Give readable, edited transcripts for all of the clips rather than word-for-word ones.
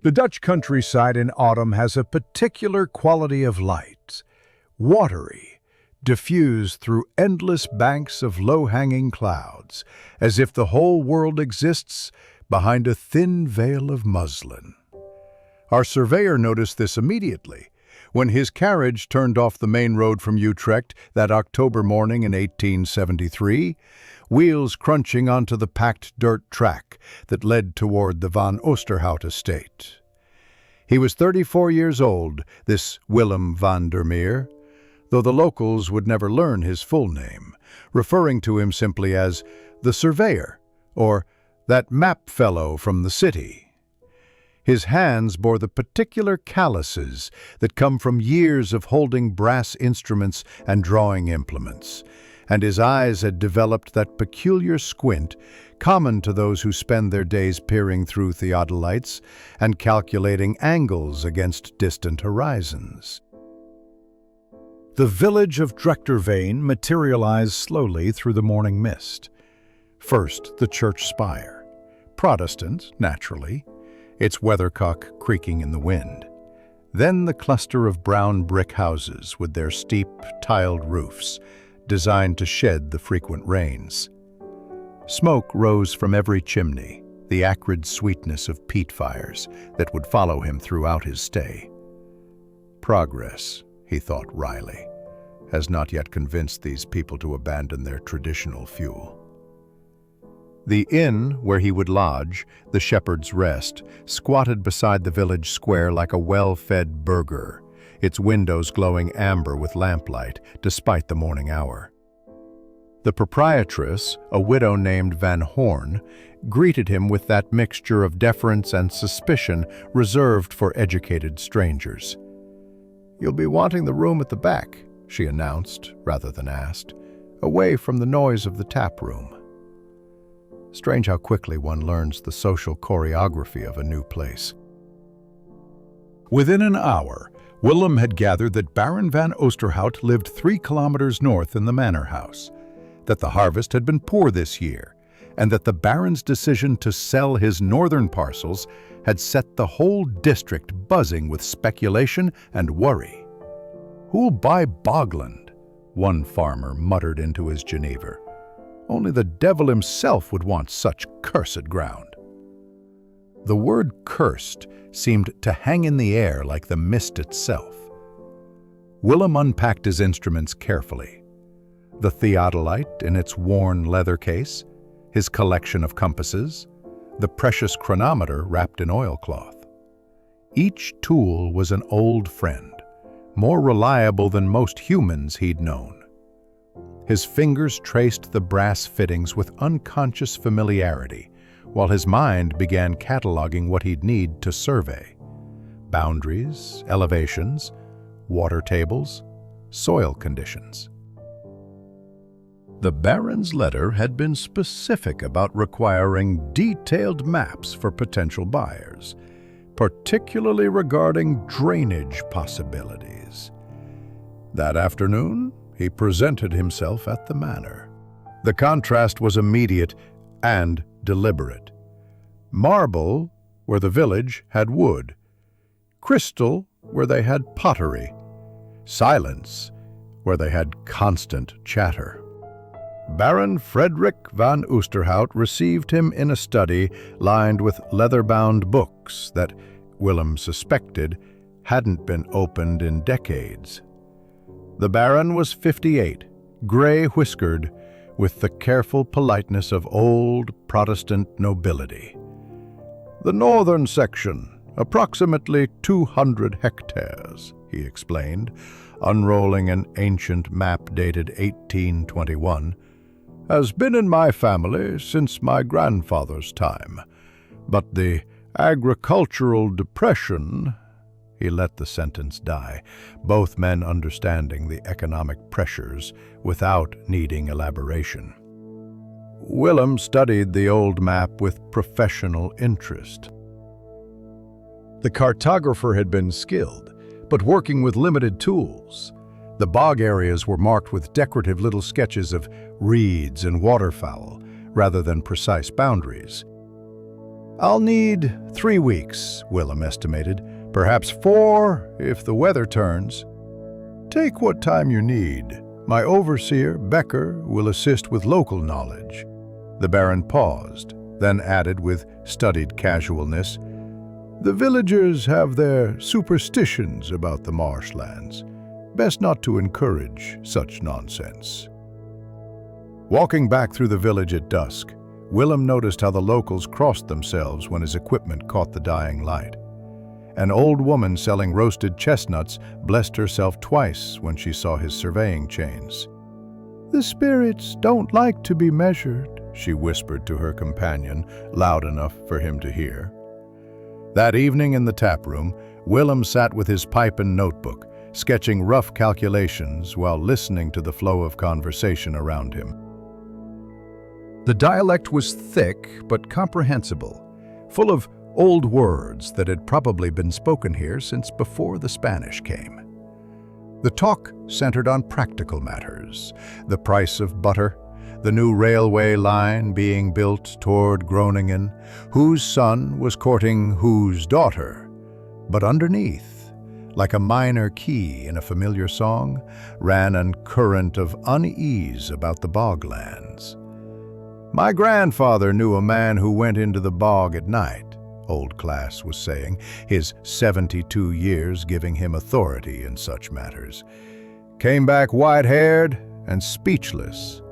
The Dutch countryside in autumn has a particular quality of light, watery, diffused through endless banks of low-hanging clouds, as if the whole world exists behind a thin veil of muslin. Our surveyor noticed this immediately, when his carriage turned off the main road from Utrecht that October morning in 1873, wheels crunching onto the packed dirt track that led toward the Van Oosterhout estate. He was 34 years old, this Willem van der Meer, though the locals would never learn his full name, referring to him simply as the surveyor, or that map fellow from the city. His hands bore the particular calluses that come from years of holding brass instruments and drawing implements, and his eyes had developed that peculiar squint common to those who spend their days peering through theodolites and calculating angles against distant horizons. The village of Drechterveen materialized slowly through the morning mist. First, the church spire, Protestant, naturally, its weathercock creaking in the wind. Then the cluster of brown brick houses with their steep, tiled roofs, designed to shed the frequent rains. Smoke rose from every chimney, the acrid sweetness of peat fires that would follow him throughout his stay. Progress, he thought wryly, has not yet convinced these people to abandon their traditional fuel. The inn where he would lodge, the Shepherd's Rest, squatted beside the village square like a well-fed burgher, its windows glowing amber with lamplight despite the morning hour. The proprietress, a widow named Van Horn, greeted him with that mixture of deference and suspicion reserved for educated strangers. "You'll be wanting the room at the back," she announced, rather than asked, "away from the noise of the tap room." Strange how quickly one learns the social choreography of a new place. Within an hour, Willem had gathered that Baron van Oosterhout lived 3 kilometers north in the manor house, that the harvest had been poor this year, and that the Baron's decision to sell his northern parcels had set the whole district buzzing with speculation and worry. "Who'll buy Bogland?" one farmer muttered into his Geneva. "Only the devil himself would want such cursed ground." The word cursed seemed to hang in the air like the mist itself. Willem unpacked his instruments carefully. The theodolite in its worn leather case, his collection of compasses, the precious chronometer wrapped in oilcloth. Each tool was an old friend, more reliable than most humans he'd known. His fingers traced the brass fittings with unconscious familiarity, while his mind began cataloging what he'd need to survey: boundaries, elevations, water tables, soil conditions. The Baron's letter had been specific about requiring detailed maps for potential buyers, particularly regarding drainage possibilities. That afternoon, he presented himself at the manor. The contrast was immediate and deliberate. Marble, where the village had wood. Crystal, where they had pottery. Silence, where they had constant chatter. Baron Frederick van Oosterhout received him in a study lined with leather-bound books that, Willem suspected, hadn't been opened in decades. The Baron was 58, gray-whiskered, with the careful politeness of old Protestant nobility. "The northern section, approximately 200 hectares," he explained, unrolling an ancient map dated 1821, "has been in my family since my grandfather's time, but the agricultural depression—" He let the sentence die, both men understanding the economic pressures without needing elaboration. Willem studied the old map with professional interest. The cartographer had been skilled, but working with limited tools. The bog areas were marked with decorative little sketches of reeds and waterfowl, rather than precise boundaries. "I'll need 3 weeks," Willem estimated. "Perhaps 4 if the weather turns." "Take what time you need. My overseer, Becker, will assist with local knowledge." The Baron paused, then added with studied casualness, "The villagers have their superstitions about the marshlands. Best not to encourage such nonsense." Walking back through the village at dusk, Willem noticed how the locals crossed themselves when his equipment caught the dying light. An old woman selling roasted chestnuts blessed herself twice when she saw his surveying chains. "The spirits don't like to be measured," she whispered to her companion, loud enough for him to hear. That evening in the taproom, Willem sat with his pipe and notebook, sketching rough calculations while listening to the flow of conversation around him. The dialect was thick but comprehensible, full of old words that had probably been spoken here since before the Spanish came. The talk centered on practical matters: the price of butter, the new railway line being built toward Groningen, whose son was courting whose daughter. But underneath, like a minor key in a familiar song, ran a current of unease about the boglands. "My grandfather knew a man who went into the bog at night," Old Class was saying, his 72 years giving him authority in such matters. "Came back white-haired and speechless.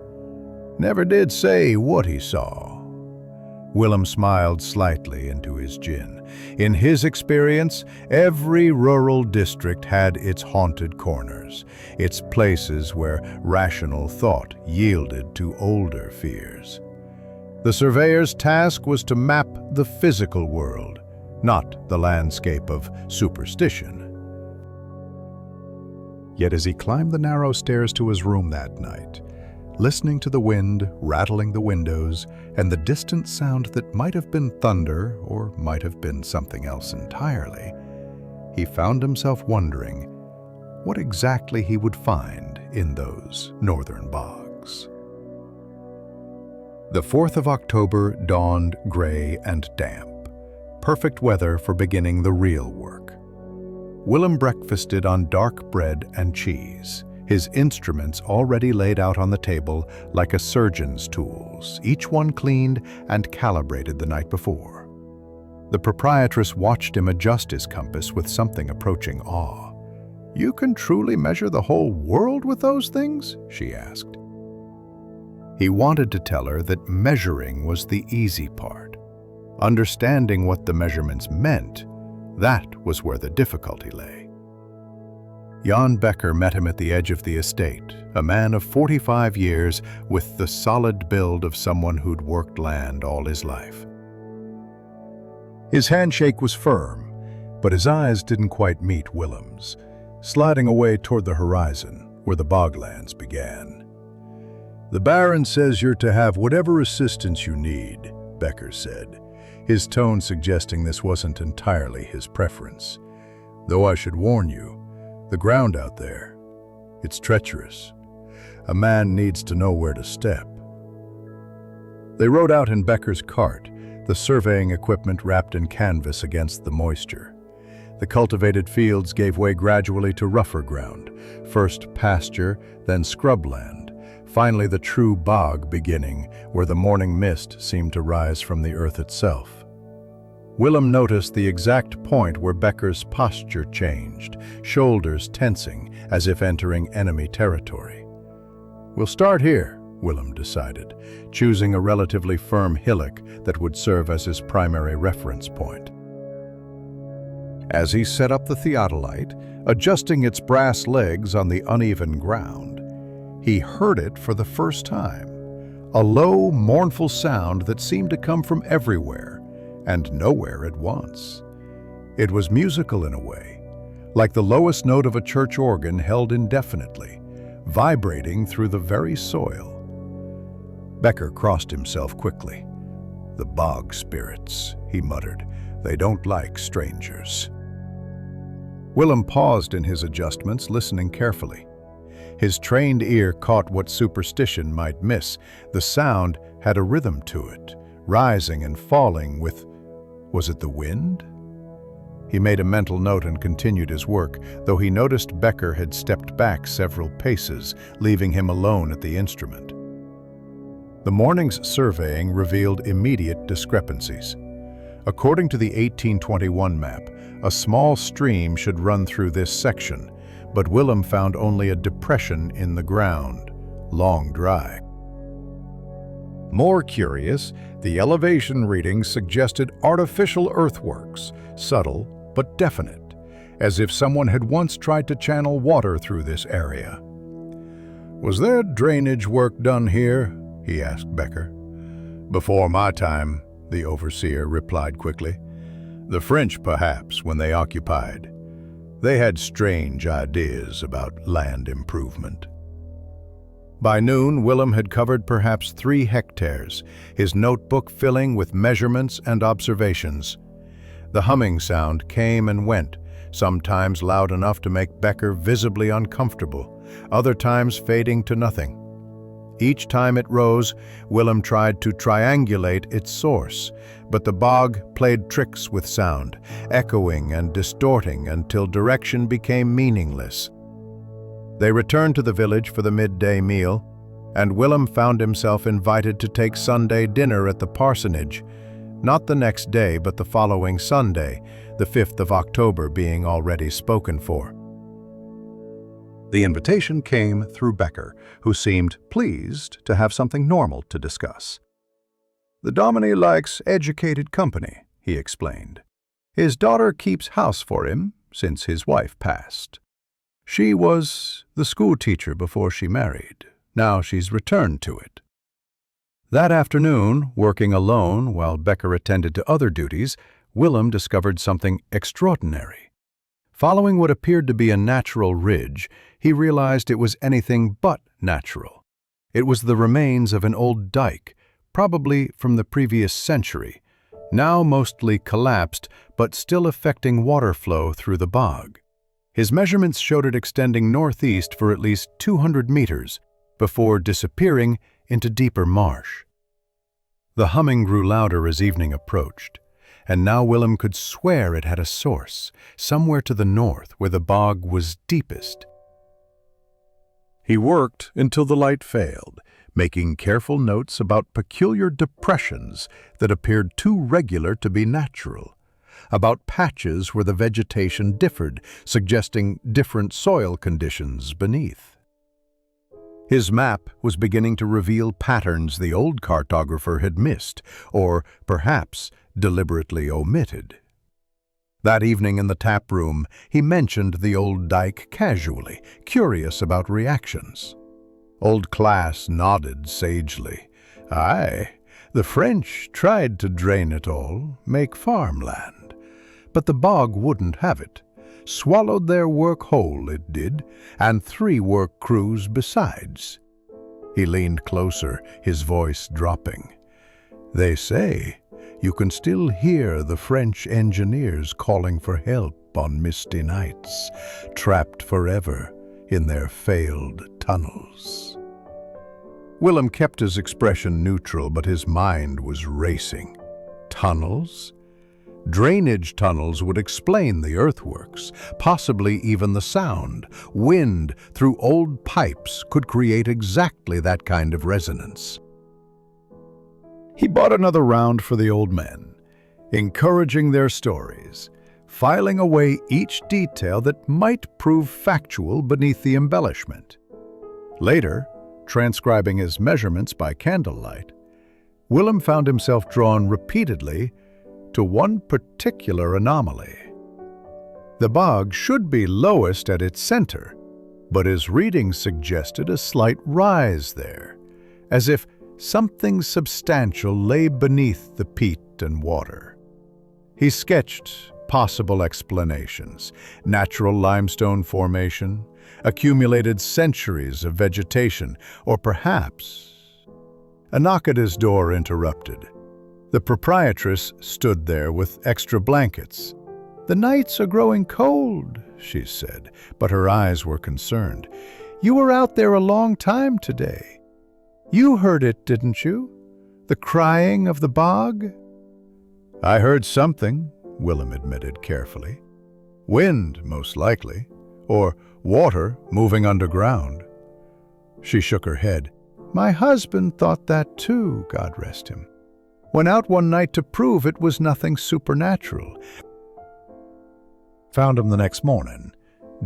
Never did say what he saw." Willem smiled slightly into his gin. In his experience, every rural district had its haunted corners, its places where rational thought yielded to older fears. The surveyor's task was to map the physical world, not the landscape of superstition. Yet as he climbed the narrow stairs to his room that night, listening to the wind rattling the windows and the distant sound that might have been thunder or might have been something else entirely, he found himself wondering what exactly he would find in those northern bogs. The 4th of October dawned gray and damp, perfect weather for beginning the real work. Willem breakfasted on dark bread and cheese, his instruments already laid out on the table like a surgeon's tools, each one cleaned and calibrated the night before. The proprietress watched him adjust his compass with something approaching awe. "You can truly measure the whole world with those things?" she asked. He wanted to tell her that measuring was the easy part. Understanding what the measurements meant, that was where the difficulty lay. Jan Becker met him at the edge of the estate, a man of 45 years with the solid build of someone who'd worked land all his life. His handshake was firm, but his eyes didn't quite meet Willem's, sliding away toward the horizon where the boglands began. "The Baron says you're to have whatever assistance you need," Becker said, his tone suggesting this wasn't entirely his preference. "Though I should warn you, the ground out there, it's treacherous. A man needs to know where to step." They rode out in Becker's cart, the surveying equipment wrapped in canvas against the moisture. The cultivated fields gave way gradually to rougher ground, first pasture, then scrubland, finally the true bog beginning, where the morning mist seemed to rise from the earth itself. Willem noticed the exact point where Becker's posture changed, shoulders tensing as if entering enemy territory. "We'll start here," Willem decided, choosing a relatively firm hillock that would serve as his primary reference point. As he set up the theodolite, adjusting its brass legs on the uneven ground, he heard it for the first time, a low, mournful sound that seemed to come from everywhere and nowhere at once. It was musical in a way, like the lowest note of a church organ held indefinitely, vibrating through the very soil. Becker crossed himself quickly. "The bog spirits," he muttered. "They don't like strangers." Willem paused in his adjustments, listening carefully. His trained ear caught what superstition might miss. The sound had a rhythm to it, rising and falling with Was it the wind? He made a mental note and continued his work, though he noticed Becker had stepped back several paces, leaving him alone at the instrument. The morning's surveying revealed immediate discrepancies. According to the 1821 map, a small stream should run through this section, but Willem found only a depression in the ground, long dry. More curious, the elevation readings suggested artificial earthworks, subtle but definite, as if someone had once tried to channel water through this area. "Was there drainage work done here?" he asked Becker. "Before my time," the overseer replied quickly. "The French, perhaps, when they occupied. They had strange ideas about land improvement." By noon, Willem had covered perhaps 3 hectares, his notebook filling with measurements and observations. The humming sound came and went, sometimes loud enough to make Becker visibly uncomfortable, other times fading to nothing. Each time it rose, Willem tried to triangulate its source, but the bog played tricks with sound, echoing and distorting until direction became meaningless. They returned to the village for the midday meal, and Willem found himself invited to take Sunday dinner at the parsonage, not the next day but the following Sunday, the 5th of October being already spoken for. The invitation came through Becker, who seemed pleased to have something normal to discuss. "The Dominie likes educated company," he explained. "His daughter keeps house for him since his wife passed. She was the school teacher before she married. Now she's returned to it." That afternoon, working alone while Becker attended to other duties, Willem discovered something extraordinary. Following what appeared to be a natural ridge, he realized it was anything but natural. It was the remains of an old dike, probably from the previous century, now mostly collapsed but still affecting water flow through the bog. His measurements showed it extending northeast for at least 200 meters before disappearing into deeper marsh. The humming grew louder as evening approached, and now Willem could swear it had a source, somewhere to the north where the bog was deepest. He worked until the light failed, making careful notes about peculiar depressions that appeared too regular to be natural, about patches where the vegetation differed, suggesting different soil conditions beneath. His map was beginning to reveal patterns the old cartographer had missed, or perhaps deliberately omitted. That evening in the tap room, he mentioned the old dike casually, curious about reactions. Old Class nodded sagely. "Aye, the French tried to drain it all, make farmland. But the bog wouldn't have it. Swallowed their work whole, it did, and 3 work crews besides." He leaned closer, his voice dropping. "They say you can still hear the French engineers calling for help on misty nights, trapped forever in their failed tunnels." Willem kept his expression neutral, but his mind was racing. Tunnels? Drainage tunnels would explain the earthworks, possibly even the sound. Wind through old pipes could create exactly that kind of resonance. He bought another round for the old men, encouraging their stories, filing away each detail that might prove factual beneath the embellishment. Later, transcribing his measurements by candlelight, Willem found himself drawn repeatedly to one particular anomaly. The bog should be lowest at its center, but his readings suggested a slight rise there, as if something substantial lay beneath the peat and water. He sketched possible explanations: natural limestone formation, accumulated centuries of vegetation, or perhaps... A knock at his door interrupted. The proprietress stood there with extra blankets. "The nights are growing cold," she said, but her eyes were concerned. "You were out there a long time today. You heard it, didn't you? The crying of the bog?" "I heard something," Willem admitted carefully. "Wind, most likely, or water moving underground." She shook her head. "My husband thought that too, God rest him. Went out one night to prove it was nothing supernatural. Found him the next morning,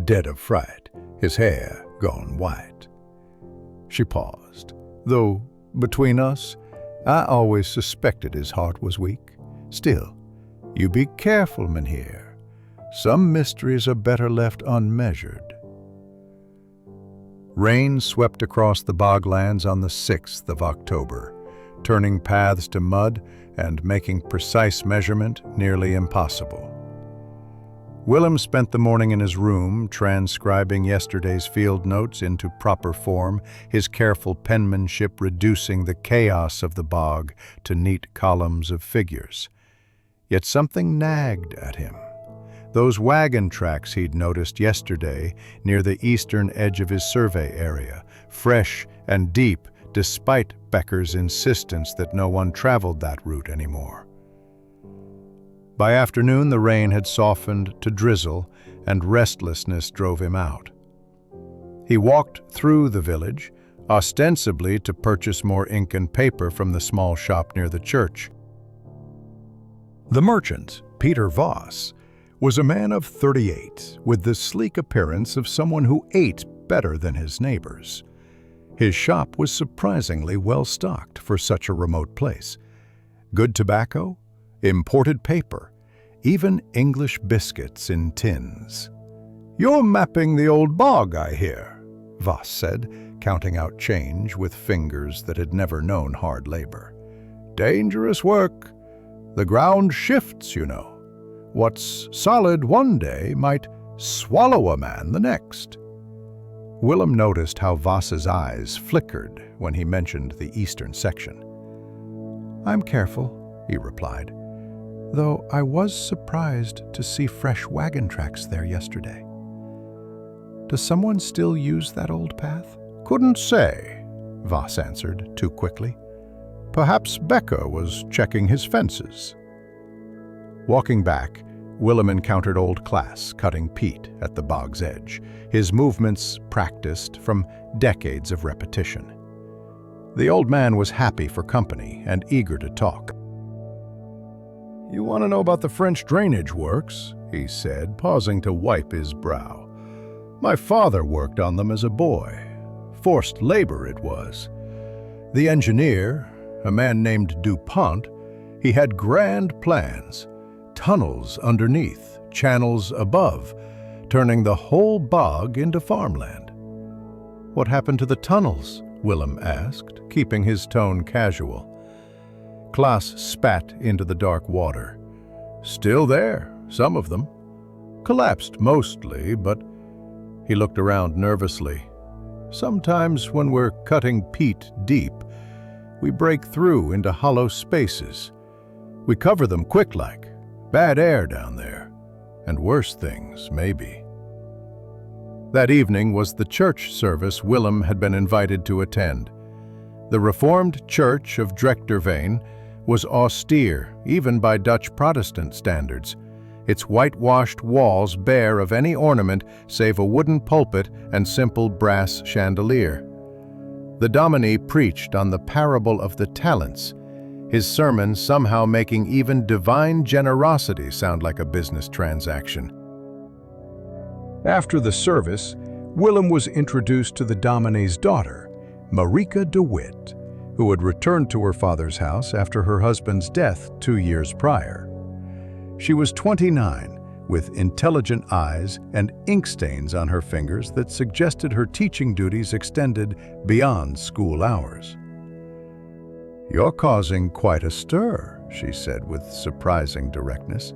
dead of fright, his hair gone white." She paused. "Though, between us, I always suspected his heart was weak. Still, you be careful, mynheer. Some mysteries are better left unmeasured." Rain swept across the boglands on the 6th of October, turning paths to mud and making precise measurement nearly impossible. Willem spent the morning in his room, transcribing yesterday's field notes into proper form, his careful penmanship reducing the chaos of the bog to neat columns of figures. Yet something nagged at him. Those wagon tracks he'd noticed yesterday near the eastern edge of his survey area, fresh and deep despite Becker's insistence that no one traveled that route anymore. By afternoon, the rain had softened to drizzle, and restlessness drove him out. He walked through the village, ostensibly to purchase more ink and paper from the small shop near the church. The merchant, Peter Voss, was a man of 38, with the sleek appearance of someone who ate better than his neighbors. His shop was surprisingly well stocked for such a remote place. Good tobacco, imported paper, even English biscuits in tins. "You're mapping the old bog, I hear," Voss said, counting out change with fingers that had never known hard labor. "Dangerous work. The ground shifts, you know. What's solid one day might swallow a man the next." Willem noticed how Voss's eyes flickered when he mentioned the eastern section. "I'm careful," he replied, "though I was surprised to see fresh wagon tracks there yesterday. Does someone still use that old path?" "Couldn't say," Voss answered too quickly. "Perhaps Becker was checking his fences." Walking back, Willem encountered old Klaas cutting peat at the bog's edge, his movements practiced from decades of repetition. The old man was happy for company and eager to talk. "You want to know about the French drainage works?" he said, pausing to wipe his brow. "My father worked on them as a boy. Forced labor it was. The engineer, a man named DuPont, he had grand plans. Tunnels underneath, channels above, turning the whole bog into farmland." "What happened to the tunnels?" Willem asked, keeping his tone casual. Klaas spat into the dark water. "Still there, some of them. Collapsed mostly, but..." He looked around nervously. "Sometimes when we're cutting peat deep, we break through into hollow spaces. We cover them quick-like. Bad air down there. And worse things, maybe." That evening was the church service Willem had been invited to attend. The Reformed Church of Drechterveen was austere, even by Dutch Protestant standards, its whitewashed walls bare of any ornament save a wooden pulpit and simple brass chandelier. The dominie preached on the parable of the talents, his sermon somehow making even divine generosity sound like a business transaction. After the service, Willem was introduced to the dominie's daughter, Marika de Witt, who had returned to her father's house after her husband's death 2 years prior. She was 29, with intelligent eyes and ink stains on her fingers that suggested her teaching duties extended beyond school hours. "You're causing quite a stir," she said with surprising directness.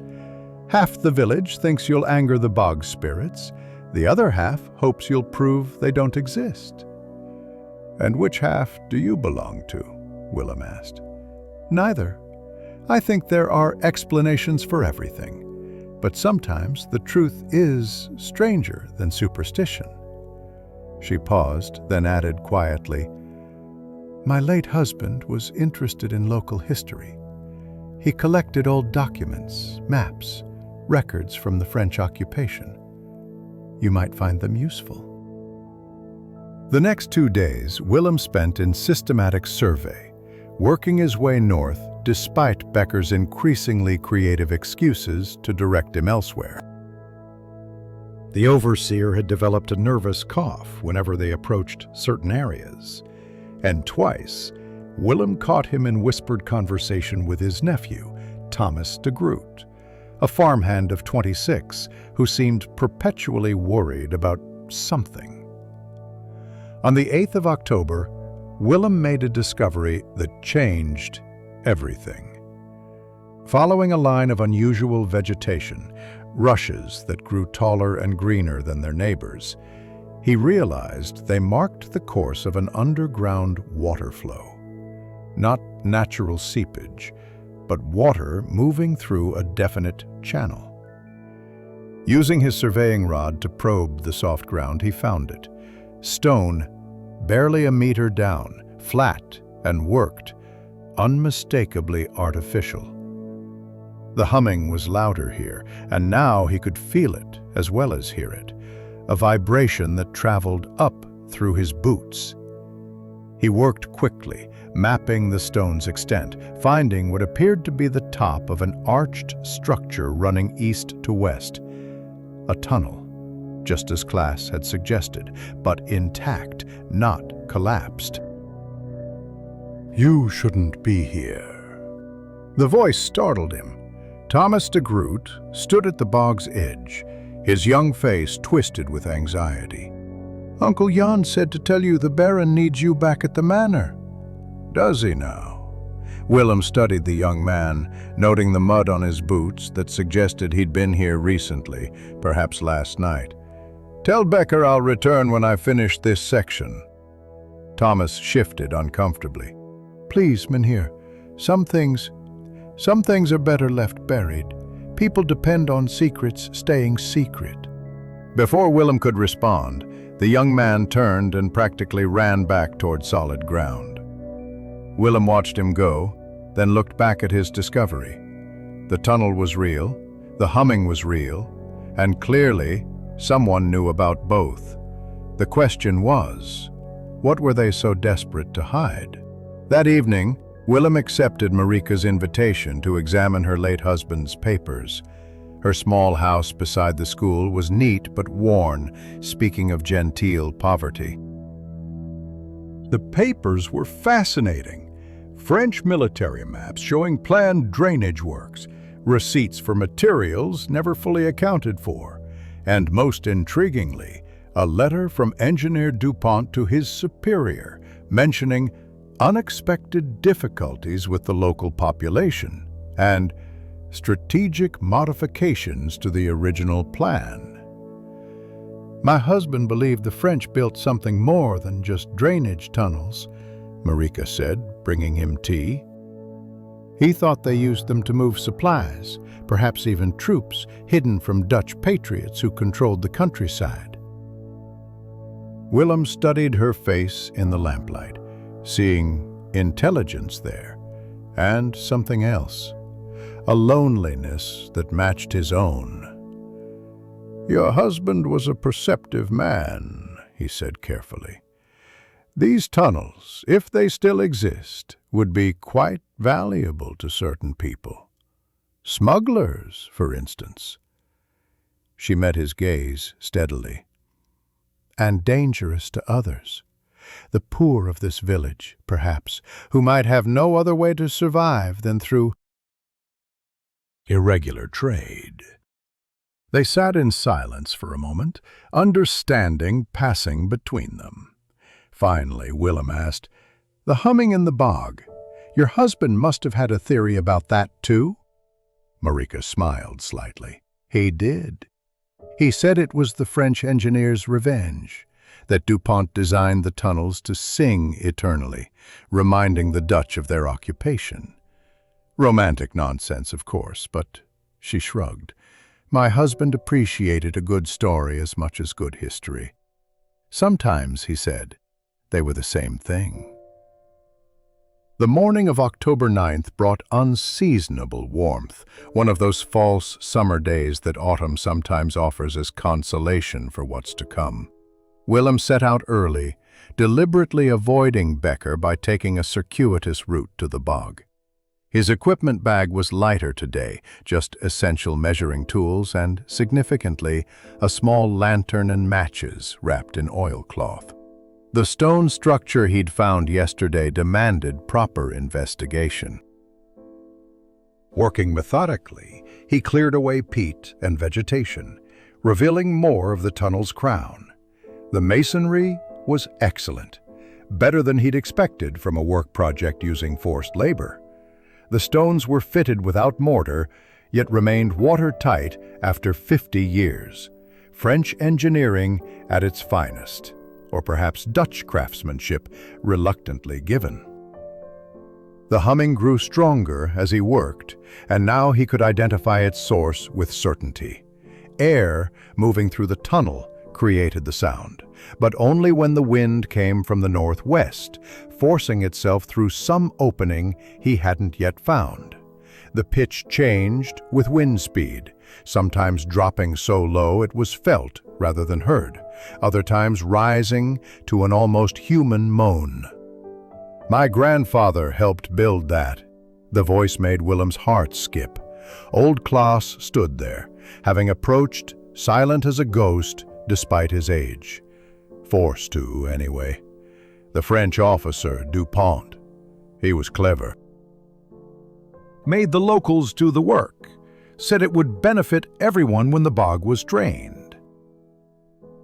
"Half the village thinks you'll anger the bog spirits. The other half hopes you'll prove they don't exist." "And which half do you belong to?" Willem asked. "Neither. I think there are explanations for everything, but sometimes the truth is stranger than superstition." She paused, then added quietly, "My late husband was interested in local history. He collected old documents, maps, records from the French occupation. You might find them useful. The next 2 days, Willem spent in systematic survey, working his way north despite Becker's increasingly creative excuses to direct him elsewhere. The overseer had developed a nervous cough whenever they approached certain areas, and twice, Willem caught him in whispered conversation with his nephew, Thomas de Groot, a farmhand of 26 who seemed perpetually worried about something. On the 8th of October, Willem made a discovery that changed everything. Following a line of unusual vegetation, rushes that grew taller and greener than their neighbors, he realized they marked the course of an underground water flow. Not natural seepage, but water moving through a definite channel. Using his surveying rod to probe the soft ground, he found it. Stone, barely a meter down, flat and worked, unmistakably artificial. The humming was louder here, and now he could feel it as well as hear it, a vibration that traveled up through his boots. He worked quickly, mapping the stone's extent, finding what appeared to be the top of an arched structure running east to west. A tunnel, just as Klaas had suggested, but intact, not collapsed. "You shouldn't be here." The voice startled him. Thomas de Groot stood at the bog's edge, his young face twisted with anxiety. "Uncle Jan said to tell you the Baron needs you back at the manor." "Does he now?" Willem studied the young man, noting the mud on his boots that suggested he'd been here recently, perhaps last night. "Tell Becker I'll return when I finish this section." Thomas shifted uncomfortably. "Please, Mynheer, some things are better left buried. People depend on secrets staying secret." Before Willem could respond, the young man turned and practically ran back toward solid ground. Willem watched him go, then looked back at his discovery. The tunnel was real, the humming was real, and clearly someone knew about both. The question was, what were they so desperate to hide? That evening, Willem accepted Marika's invitation to examine her late husband's papers. Her small house beside the school was neat but worn, speaking of genteel poverty. The papers were fascinating. French military maps showing planned drainage works, receipts for materials never fully accounted for, and most intriguingly, a letter from Engineer Dupont to his superior, mentioning unexpected difficulties with the local population and strategic modifications to the original plan. "My husband believed the French built something more than just drainage tunnels," Marika said, bringing him tea. "He thought they used them to move supplies, perhaps even troops hidden from Dutch patriots who controlled the countryside." Willem studied her face in the lamplight, seeing intelligence there, and something else, a loneliness that matched his own. "Your husband was a perceptive man," he said carefully. "These tunnels, if they still exist, would be quite valuable to certain people. Smugglers, for instance." She met his gaze steadily. "And dangerous to others. The poor of this village, perhaps, who might have no other way to survive than through irregular trade." They sat in silence for a moment, understanding passing between them. Finally, Willem asked, "The humming in the bog, your husband must have had a theory about that too?" Marika smiled slightly. "He did. He said it was the French engineer's revenge, that Dupont designed the tunnels to sing eternally, reminding the Dutch of their occupation. Romantic nonsense, of course, but she shrugged. My husband appreciated a good story as much as good history. Sometimes, he said, they were the same thing. The morning of October 9th brought unseasonable warmth, one of those false summer days that autumn sometimes offers as consolation for what's to come. Willem set out early, deliberately avoiding Becker by taking a circuitous route to the bog. His equipment bag was lighter today, just essential measuring tools and, significantly, a small lantern and matches wrapped in oilcloth. The stone structure he'd found yesterday demanded proper investigation. Working methodically, he cleared away peat and vegetation, revealing more of the tunnel's crown. The masonry was excellent, better than he'd expected from a work project using forced labor. The stones were fitted without mortar, yet remained watertight after 50 years. French engineering at its finest. Or perhaps Dutch craftsmanship reluctantly given. The humming grew stronger as he worked, and now he could identify its source with certainty. Air moving through the tunnel created the sound, but only when the wind came from the northwest, forcing itself through some opening he hadn't yet found. The pitch changed with wind speed, sometimes dropping so low it was felt rather than heard, other times rising to an almost human moan. "My grandfather helped build that." The voice made Willem's heart skip. Old Klaas stood there, having approached, silent as a ghost despite his age. Forced to, anyway. The French officer, Dupont. He was clever. Made the locals do the work. Said it would benefit everyone when the bog was drained.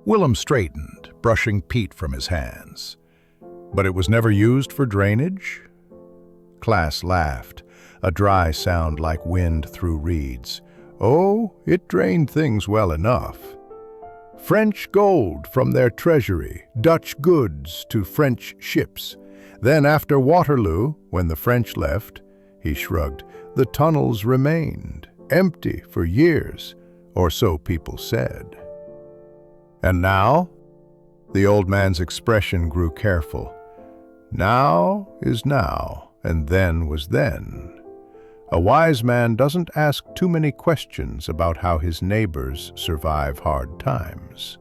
Willem straightened, brushing peat from his hands. But it was never used for drainage? Klaas laughed, a dry sound like wind through reeds. Oh, it drained things well enough. French gold from their treasury, Dutch goods to French ships. Then after Waterloo, when the French left, he shrugged, the tunnels remained, empty for years, or so people said. And now? The old man's expression grew careful. Now is now, and then was then. A wise man doesn't ask too many questions about how his neighbors survive hard times.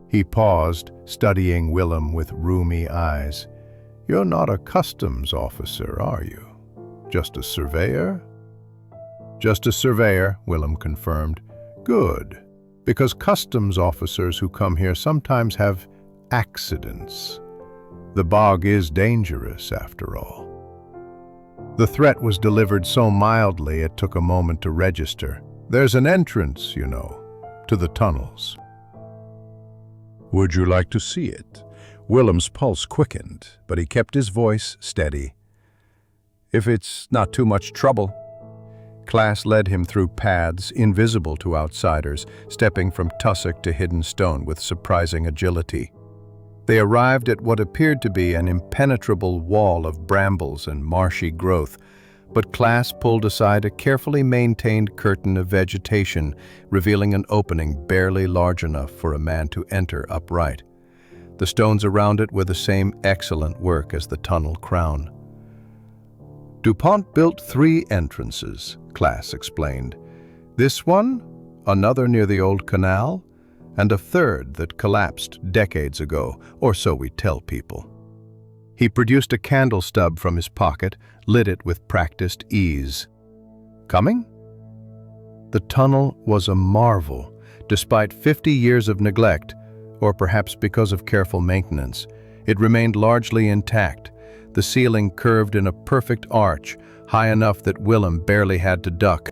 He paused, studying Willem with rheumy eyes. You're not a customs officer, are you? Just a surveyor? Just a surveyor, Willem confirmed. Good, because customs officers who come here sometimes have accidents. The bog is dangerous, after all. The threat was delivered so mildly it took a moment to register. There's an entrance, you know, to the tunnels. Would you like to see it? Willem's pulse quickened, but he kept his voice steady. If it's not too much trouble. Klaas led him through paths invisible to outsiders, stepping from tussock to hidden stone with surprising agility. They arrived at what appeared to be an impenetrable wall of brambles and marshy growth, but Klaas pulled aside a carefully maintained curtain of vegetation, revealing an opening barely large enough for a man to enter upright. The stones around it were the same excellent work as the tunnel crown. Dupont built 3 entrances, Klaas explained. This one, another near the old canal, and a third that collapsed decades ago, or so we tell people. He produced a candle stub from his pocket, lit it with practiced ease. Coming? The tunnel was a marvel, despite 50 years of neglect, or perhaps because of careful maintenance. It remained largely intact, the ceiling curved in a perfect arch, high enough that Willem barely had to duck.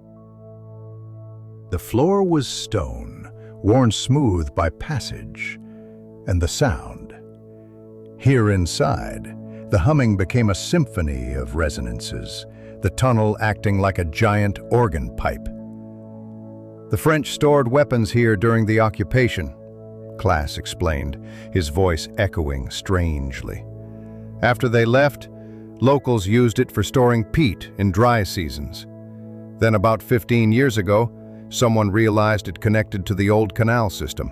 The floor was stone, worn smooth by passage, and the sound. Here inside, the humming became a symphony of resonances, the tunnel acting like a giant organ pipe. The French stored weapons here during the occupation, Klaas explained, his voice echoing strangely. After they left, locals used it for storing peat in dry seasons. Then about 15 years ago, someone realized it connected to the old canal system.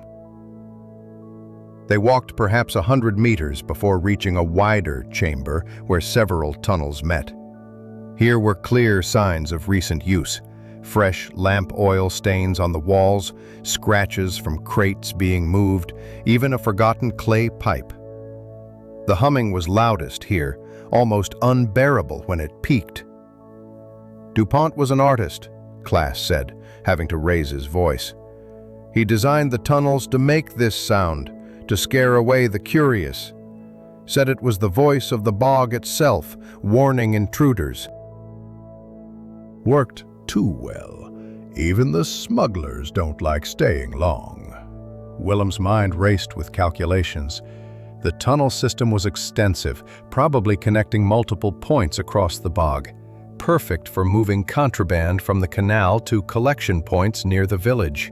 They walked perhaps 100 meters before reaching a wider chamber where several tunnels met. Here were clear signs of recent use. Fresh lamp oil stains on the walls, scratches from crates being moved, even a forgotten clay pipe. The humming was loudest here, almost unbearable when it peaked. DuPont was an artist, Class said, having to raise his voice. He designed the tunnels to make this sound, to scare away the curious. Said it was the voice of the bog itself, warning intruders. Worked too well. Even the smugglers don't like staying long. Willem's mind raced with calculations. The tunnel system was extensive, probably connecting multiple points across the bog, perfect for moving contraband from the canal to collection points near the village.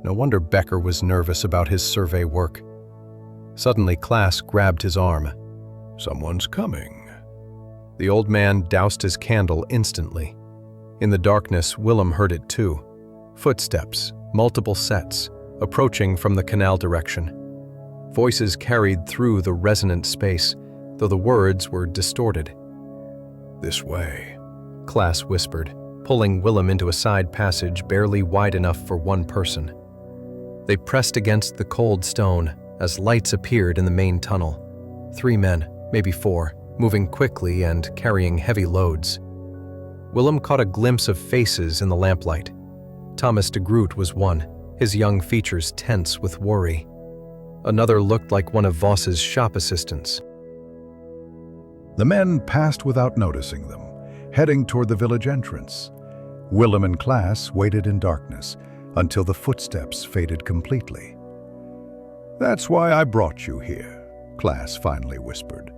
No wonder Becker was nervous about his survey work. Suddenly, Class grabbed his arm. "Someone's coming." The old man doused his candle instantly. In the darkness, Willem heard it too. Footsteps, multiple sets, approaching from the canal direction. Voices carried through the resonant space, though the words were distorted. "This way," Class whispered, pulling Willem into a side passage barely wide enough for one person. They pressed against the cold stone as lights appeared in the main tunnel. 3 men, maybe 4, moving quickly and carrying heavy loads. Willem caught a glimpse of faces in the lamplight. Thomas de Groot was one, his young features tense with worry. Another looked like one of Voss's shop assistants. The men passed without noticing them, heading toward the village entrance. Willem and Class waited in darkness until the footsteps faded completely. "That's why I brought you here," Class finally whispered.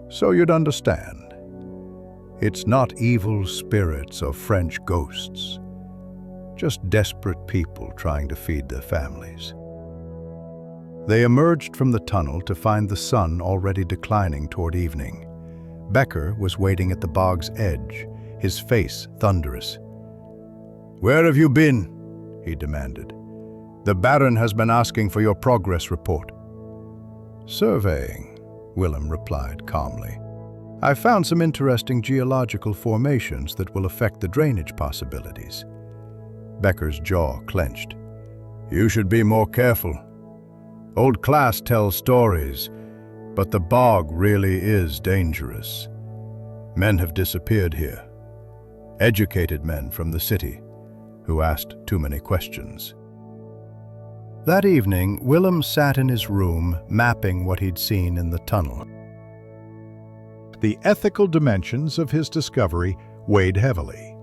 "So you'd understand. It's not evil spirits or French ghosts, just desperate people trying to feed their families." They emerged from the tunnel to find the sun already declining toward evening. Becker was waiting at the bog's edge, his face thunderous. "Where have you been?" he demanded. "The Baron has been asking for your progress report." "Surveying," Willem replied calmly. "I found some interesting geological formations that will affect the drainage possibilities." Becker's jaw clenched. "You should be more careful. Old Class tells stories, but the bog really is dangerous. Men have disappeared here. Educated men from the city who asked too many questions." That evening, Willem sat in his room, mapping what he'd seen in the tunnel. The ethical dimensions of his discovery weighed heavily.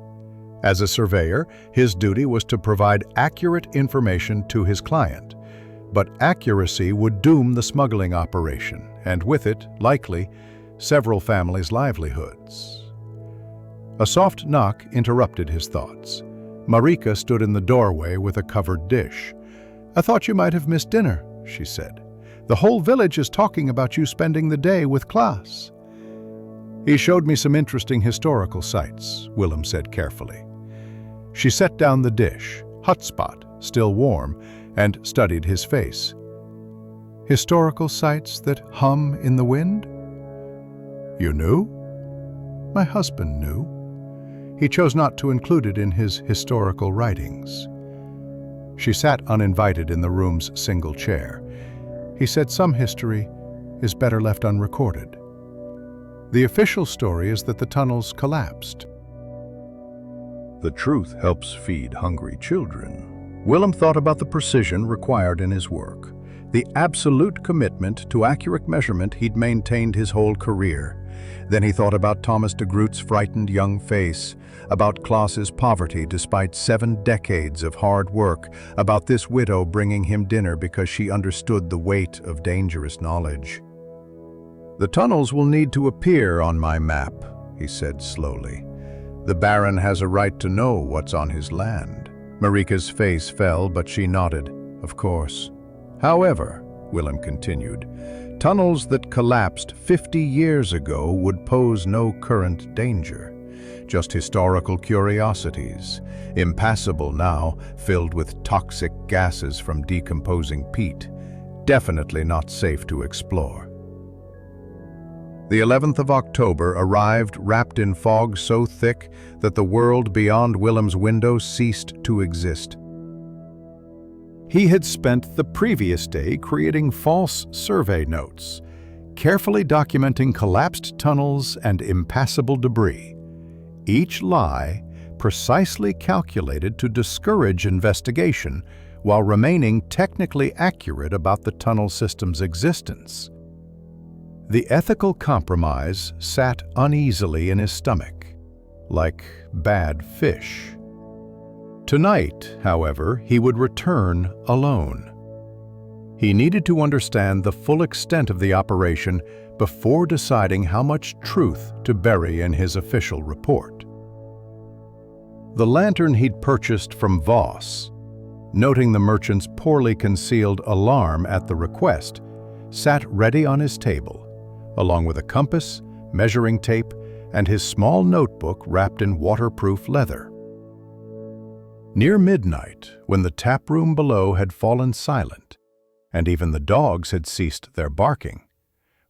As a surveyor, his duty was to provide accurate information to his client. But accuracy would doom the smuggling operation, and with it, likely, several families' livelihoods. A soft knock interrupted his thoughts. Marika stood in the doorway with a covered dish. "I thought you might have missed dinner," she said. "The whole village is talking about you spending the day with Class." "He showed me some interesting historical sites," Willem said carefully. She set down the dish, hot spot, still warm, and studied his face. "Historical sites that hum in the wind?" "You knew?" "My husband knew. He chose not to include it in his historical writings." She sat uninvited in the room's single chair. "He said some history is better left unrecorded. The official story is that the tunnels collapsed." "The truth helps feed hungry children." Willem thought about the precision required in his work, the absolute commitment to accurate measurement he'd maintained his whole career. Then he thought about Thomas de Groot's frightened young face, about Klaas's poverty despite 7 decades of hard work, about this widow bringing him dinner because she understood the weight of dangerous knowledge. "The tunnels will need to appear on my map," he said slowly. "The Baron has a right to know what's on his land." Marika's face fell, but she nodded. "Of course." "However," Willem continued, "tunnels that collapsed 50 years ago would pose no current danger. Just historical curiosities, impassable now, filled with toxic gases from decomposing peat. definitely not safe to explore. The 11th of October arrived wrapped in fog so thick that the world beyond Willem's window ceased to exist. He had spent the previous day creating false survey notes, carefully documenting collapsed tunnels and impassable debris. Each lie precisely calculated to discourage investigation while remaining technically accurate about the tunnel system's existence. The ethical compromise sat uneasily in his stomach, like bad fish. Tonight, however, he would return alone. He needed to understand the full extent of the operation before deciding how much truth to bury in his official report. The lantern he'd purchased from Voss, noting the merchant's poorly concealed alarm at the request, sat ready on his table, along with a compass, measuring tape, and his small notebook wrapped in waterproof leather. Near midnight, when the taproom below had fallen silent, and even the dogs had ceased their barking,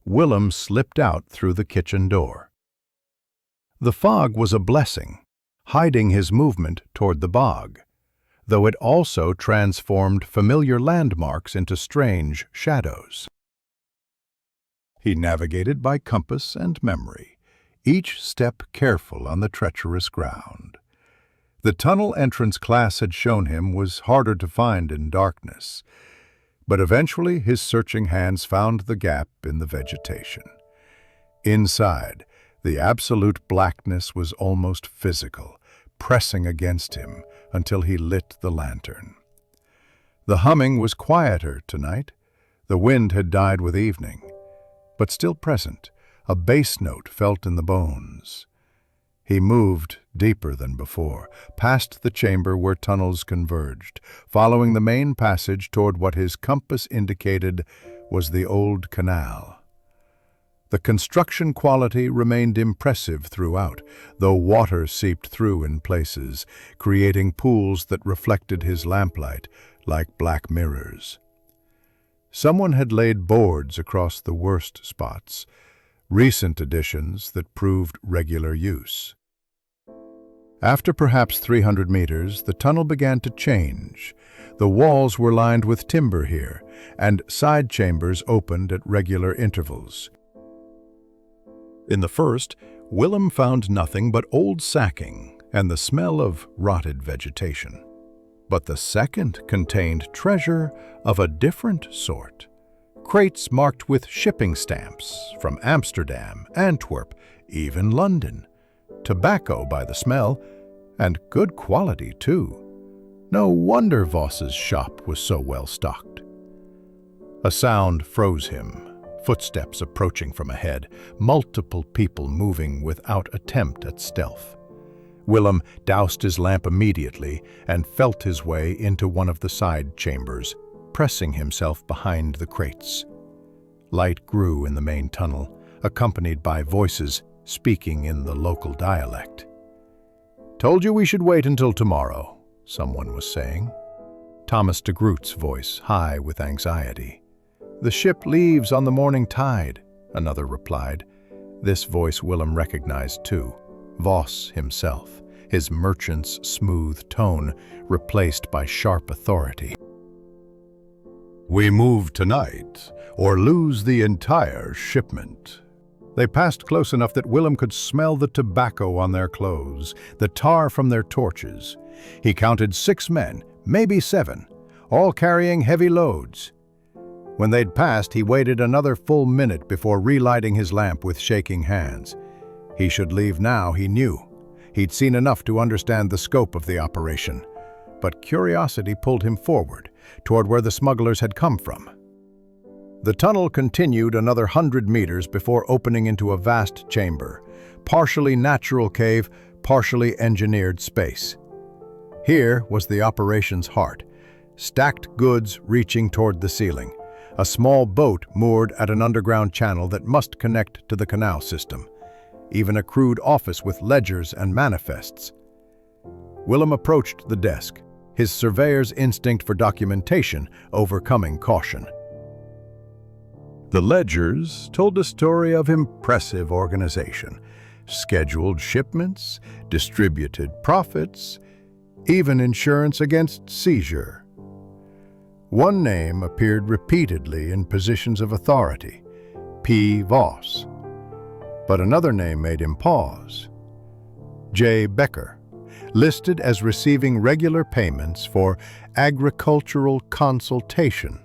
Willem slipped out through the kitchen door. The fog was a blessing, hiding his movement toward the bog, though it also transformed familiar landmarks into strange shadows. He navigated by compass and memory, each step careful on the treacherous ground. The tunnel entrance class had shown him was harder to find in darkness, but eventually his searching hands found the gap in the vegetation. Inside, the absolute blackness was almost physical, pressing against him until he lit the lantern. The humming was quieter tonight. The wind had died with evening, but still present, a bass note felt in the bones. He moved deeper than before, past the chamber where tunnels converged, following the main passage toward what his compass indicated was the old canal. The construction quality remained impressive throughout, though water seeped through in places, creating pools that reflected his lamplight like black mirrors. Someone had laid boards across the worst spots, recent additions that proved regular use. After perhaps 300 meters, the tunnel began to change. The walls were lined with timber here, and side chambers opened at regular intervals. In the first, Willem found nothing but old sacking and the smell of rotted vegetation. But the second contained treasure of a different sort. Crates marked with shipping stamps from Amsterdam, Antwerp, even London. Tobacco by the smell, and good quality too. No wonder Voss's shop was so well stocked. A sound froze him, footsteps approaching from ahead, multiple people moving without attempt at stealth. Willem doused his lamp immediately and felt his way into one of the side chambers, pressing himself behind the crates. Light grew in the main tunnel, accompanied by voices speaking in the local dialect. "Told you we should wait until tomorrow," someone was saying. Thomas de Groot's voice, high with anxiety. "The ship leaves on the morning tide," another replied. This voice Willem recognized too. Voss himself, his merchant's smooth tone replaced by sharp authority. "We move tonight, or lose the entire shipment." They passed close enough that Willem could smell the tobacco on their clothes, the tar from their torches. He counted 6 men, maybe 7, all carrying heavy loads. When they'd passed, he waited another full minute before relighting his lamp with shaking hands. He should leave now, he knew. He'd seen enough to understand the scope of the operation. But curiosity pulled him forward, toward where the smugglers had come from. The tunnel continued another 100 meters before opening into a vast chamber, partially natural cave, partially engineered space. Here was the operation's heart, stacked goods reaching toward the ceiling, a small boat moored at an underground channel that must connect to the canal system, even a crude office with ledgers and manifests. Willem approached the desk, his surveyor's instinct for documentation overcoming caution. The ledgers told a story of impressive organization, scheduled shipments, distributed profits, even insurance against seizure. One name appeared repeatedly in positions of authority, P. Voss. But another name made him pause. J. Becker, listed as receiving regular payments for agricultural consultation.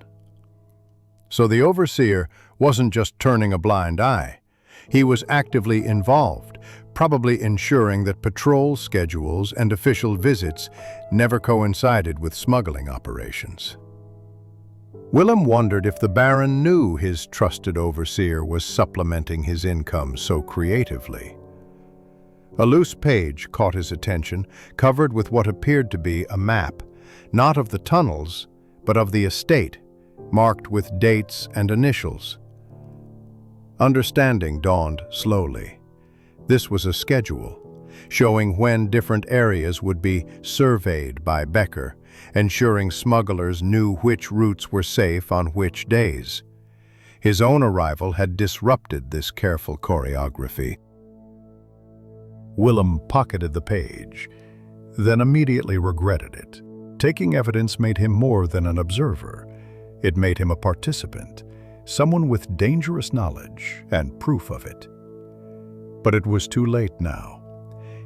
So the overseer wasn't just turning a blind eye. He was actively involved, probably ensuring that patrol schedules and official visits never coincided with smuggling operations. Willem wondered if the Baron knew his trusted overseer was supplementing his income so creatively. A loose page caught his attention, covered with what appeared to be a map, not of the tunnels, but of the estate, marked with dates and initials. Understanding dawned slowly. This was a schedule, showing when different areas would be surveyed by Becker, ensuring smugglers knew which routes were safe on which days. His own arrival had disrupted this careful choreography. Willem pocketed the page, then immediately regretted it. Taking evidence made him more than an observer. It made him a participant, someone with dangerous knowledge and proof of it. But it was too late now.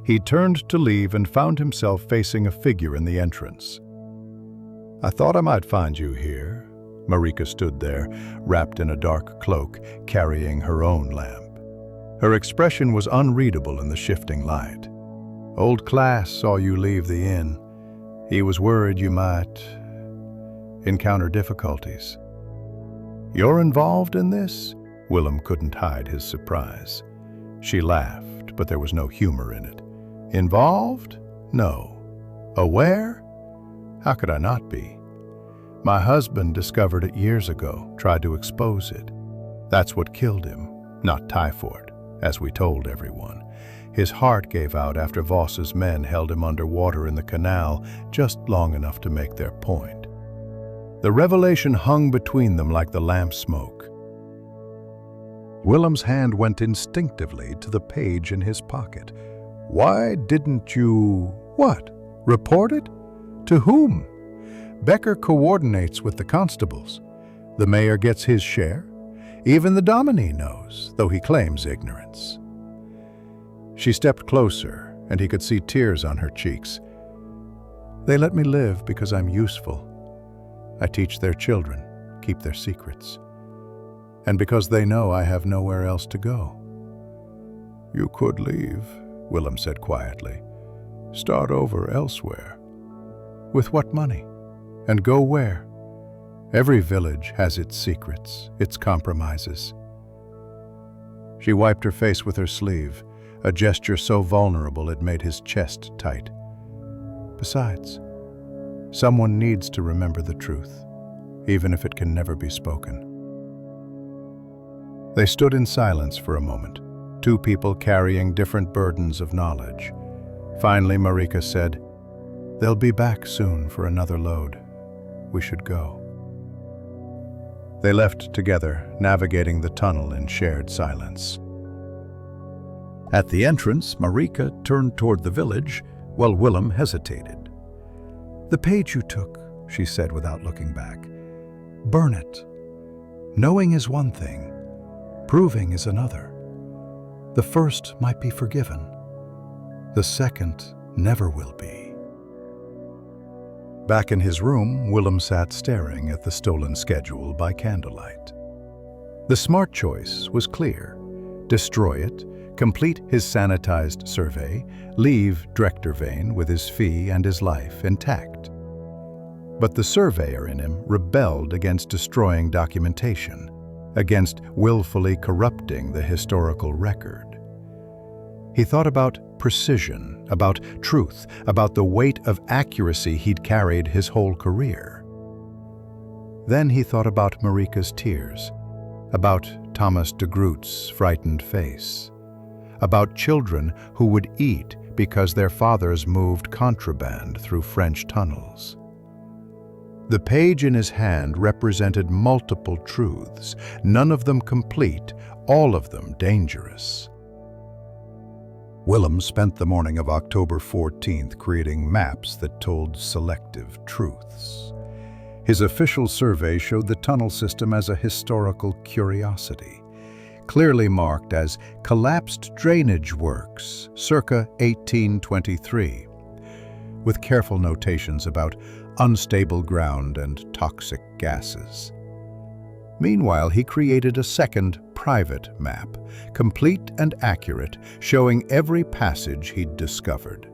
He turned to leave and found himself facing a figure in the entrance. "I thought I might find you here." Marika stood there, wrapped in a dark cloak, carrying her own lamp. Her expression was unreadable in the shifting light. "Old Class saw you leave the inn. He was worried you might encounter difficulties." "You're involved in this?" Willem couldn't hide his surprise. She laughed, but there was no humor in it. "Involved? No. Aware? How could I not be? My husband discovered it years ago, tried to expose it. That's what killed him, not typhoid, as we told everyone. His heart gave out after Voss's men held him underwater in the canal just long enough to make their point. The revelation hung between them like the lamp smoke. Willem's hand went instinctively to the page in his pocket. "Why didn't you—" "What? Report it? To whom?" "Becker coordinates with the constables. The mayor gets his share. Even the dominie knows, though he claims ignorance." She stepped closer, and he could see tears on her cheeks. "They let me live because I'm useful. I teach their children, keep their secrets. And because they know I have nowhere else to go." "You could leave," Willem said quietly. "Start over elsewhere." "With what money? And go where? Every village has its secrets, its compromises." She wiped her face with her sleeve, a gesture so vulnerable it made his chest tight. "Besides, someone needs to remember the truth, even if it can never be spoken." They stood in silence for a moment, two people carrying different burdens of knowledge. Finally, Marika said, "They'll be back soon for another load. We should go." They left together, navigating the tunnel in shared silence. At the entrance, Marika turned toward the village, while Willem hesitated. "The page you took," she said without looking back. "Burn it. Knowing is one thing, proving is another. The first might be forgiven. The second never will be." Back in his room, Willem sat staring at the stolen schedule by candlelight. The smart choice was clear. Destroy it, complete his sanitized survey, leave Drechterveen with his fee and his life intact. But the surveyor in him rebelled against destroying documentation, against willfully corrupting the historical record. He thought about precision, about truth, about the weight of accuracy he'd carried his whole career. Then he thought about Marika's tears, about Thomas de Groot's frightened face, about children who would eat because their fathers moved contraband through French tunnels. The page in his hand represented multiple truths, none of them complete, all of them dangerous. Willem spent the morning of October 14th creating maps that told selective truths. His official survey showed the tunnel system as a historical curiosity, clearly marked as collapsed drainage works, circa 1823, with careful notations about unstable ground and toxic gases. Meanwhile, he created a second private map, complete and accurate, showing every passage he'd discovered.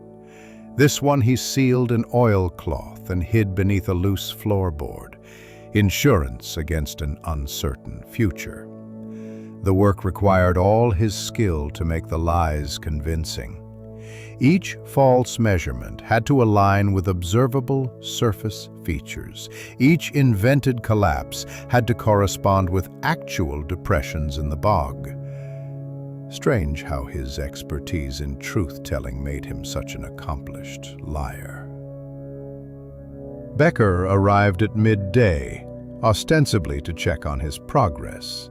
This one he sealed in oilcloth and hid beneath a loose floorboard, insurance against an uncertain future. The work required all his skill to make the lies convincing. Each false measurement had to align with observable surface features. Each invented collapse had to correspond with actual depressions in the bog. Strange how his expertise in truth-telling made him such an accomplished liar. Becker arrived at midday, ostensibly to check on his progress.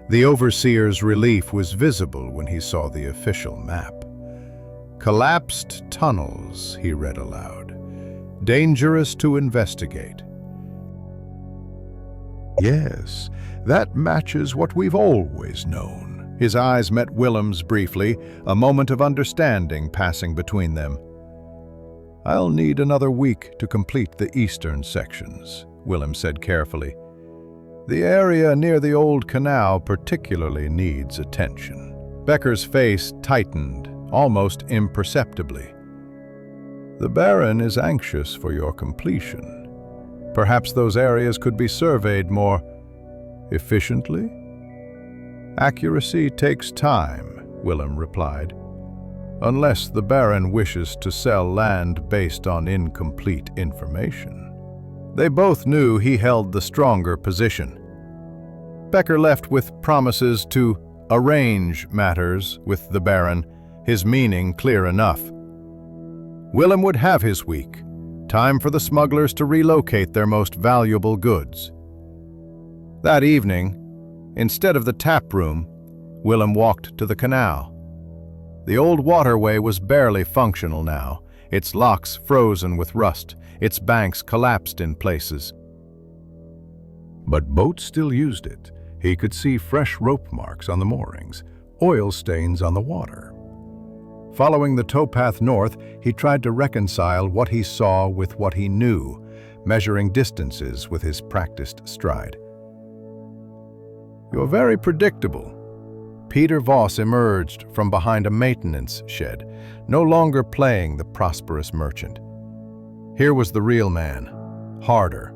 The overseer's relief was visible when he saw the official map. "Collapsed tunnels," he read aloud. "Dangerous to investigate." "Yes, that matches what we've always known." His eyes met Willem's briefly, a moment of understanding passing between them. "I'll need another week to complete the eastern sections," Willem said carefully. "The area near the old canal particularly needs attention." Becker's face tightened, almost imperceptibly. "The Baron is anxious for your completion. Perhaps those areas could be surveyed more efficiently?" "Accuracy takes time," Willem replied, "unless the Baron wishes to sell land based on incomplete information." They both knew he held the stronger position. Becker left with promises to arrange matters with the Baron, his meaning clear enough. Willem would have his week, time for the smugglers to relocate their most valuable goods. That evening, instead of the tap room, Willem walked to the canal. The old waterway was barely functional now, its locks frozen with rust, its banks collapsed in places. But boats still used it. He could see fresh rope marks on the moorings, oil stains on the water. Following the towpath north, he tried to reconcile what he saw with what he knew, measuring distances with his practiced stride. "You're very predictable." Peter Voss emerged from behind a maintenance shed, no longer playing the prosperous merchant. Here was the real man, harder,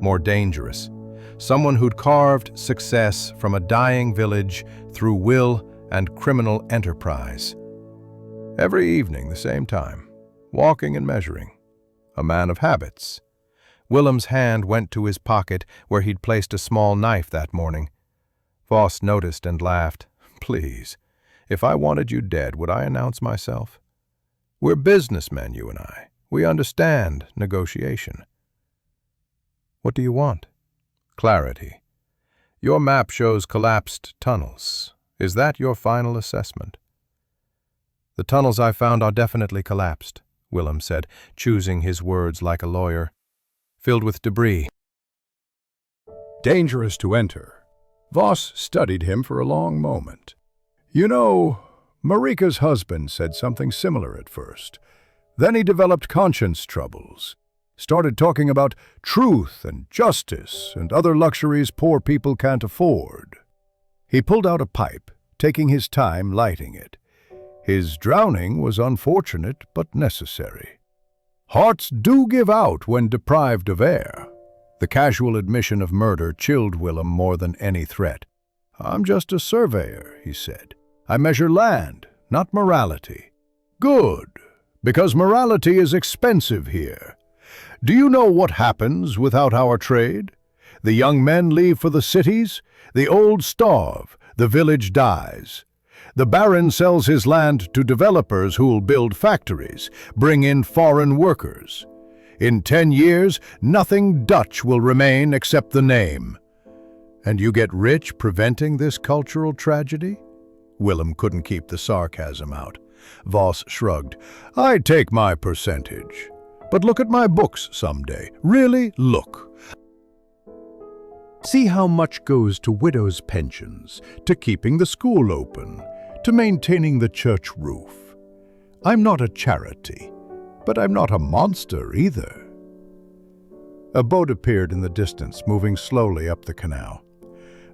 more dangerous, someone who'd carved success from a dying village through will and criminal enterprise. Every evening, the same time, walking and measuring. A man of habits. Willem's hand went to his pocket where he'd placed a small knife that morning. Voss noticed and laughed. "Please, if I wanted you dead, would I announce myself? We're businessmen, you and I. We understand negotiation." "What do you want?" "Clarity. Your map shows collapsed tunnels. Is that your final assessment?" "The tunnels I found are definitely collapsed," Willem said, choosing his words like a lawyer. "Filled with debris." "Dangerous to enter." Voss studied him for a long moment. "You know, Marika's husband said something similar at first. Then he developed conscience troubles. Started talking about truth and justice and other luxuries poor people can't afford." He pulled out a pipe, taking his time lighting it. His drowning was unfortunate but necessary. Hearts do give out when deprived of air. The casual admission of murder chilled Willem more than any threat. "I'm just a surveyor," he said. "I measure land, not morality." "Good, because morality is expensive here. Do you know what happens without our trade? The young men leave for the cities, the old starve, the village dies. The Baron sells his land to developers who'll build factories, bring in foreign workers. In 10 years, nothing Dutch will remain except the name. And you get rich preventing this cultural tragedy? Willem couldn't keep the sarcasm out. Voss shrugged. I take my percentage. But look at my books someday. Really, look. See how much goes to widows' pensions, to keeping the school open, to maintaining the church roof. I'm not a charity, but I'm not a monster either. A boat appeared in the distance, moving slowly up the canal.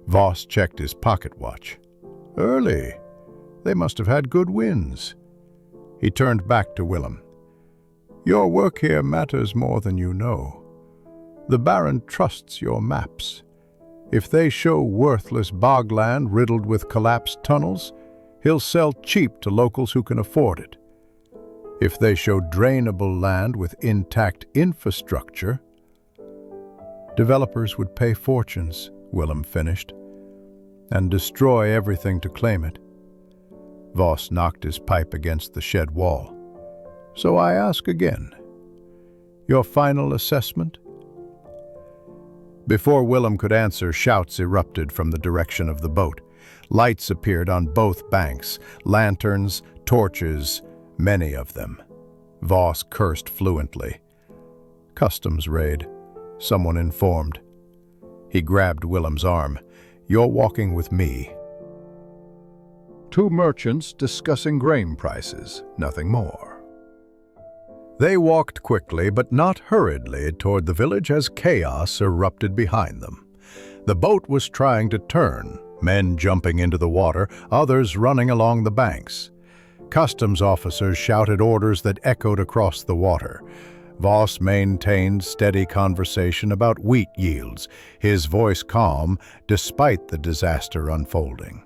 Voss checked his pocket watch. Early. They must have had good winds. He turned back to Willem. Your work here matters more than you know. The Baron trusts your maps. If they show worthless bogland riddled with collapsed tunnels, he'll sell cheap to locals who can afford it. If they show drainable land with intact infrastructure, developers would pay fortunes, Willem finished, and destroy everything to claim it. Voss knocked his pipe against the shed wall. So I ask again, your final assessment? Before Willem could answer, shouts erupted from the direction of the boat. Lights appeared on both banks, lanterns, torches, many of them. Voss cursed fluently. Customs raid, someone informed. He grabbed Willem's arm. You're walking with me. Two merchants discussing grain prices, nothing more. They walked quickly, but not hurriedly, toward the village as chaos erupted behind them. The boat was trying to turn, men jumping into the water, others running along the banks. Customs officers shouted orders that echoed across the water. Voss maintained steady conversation about wheat yields, his voice calm despite the disaster unfolding.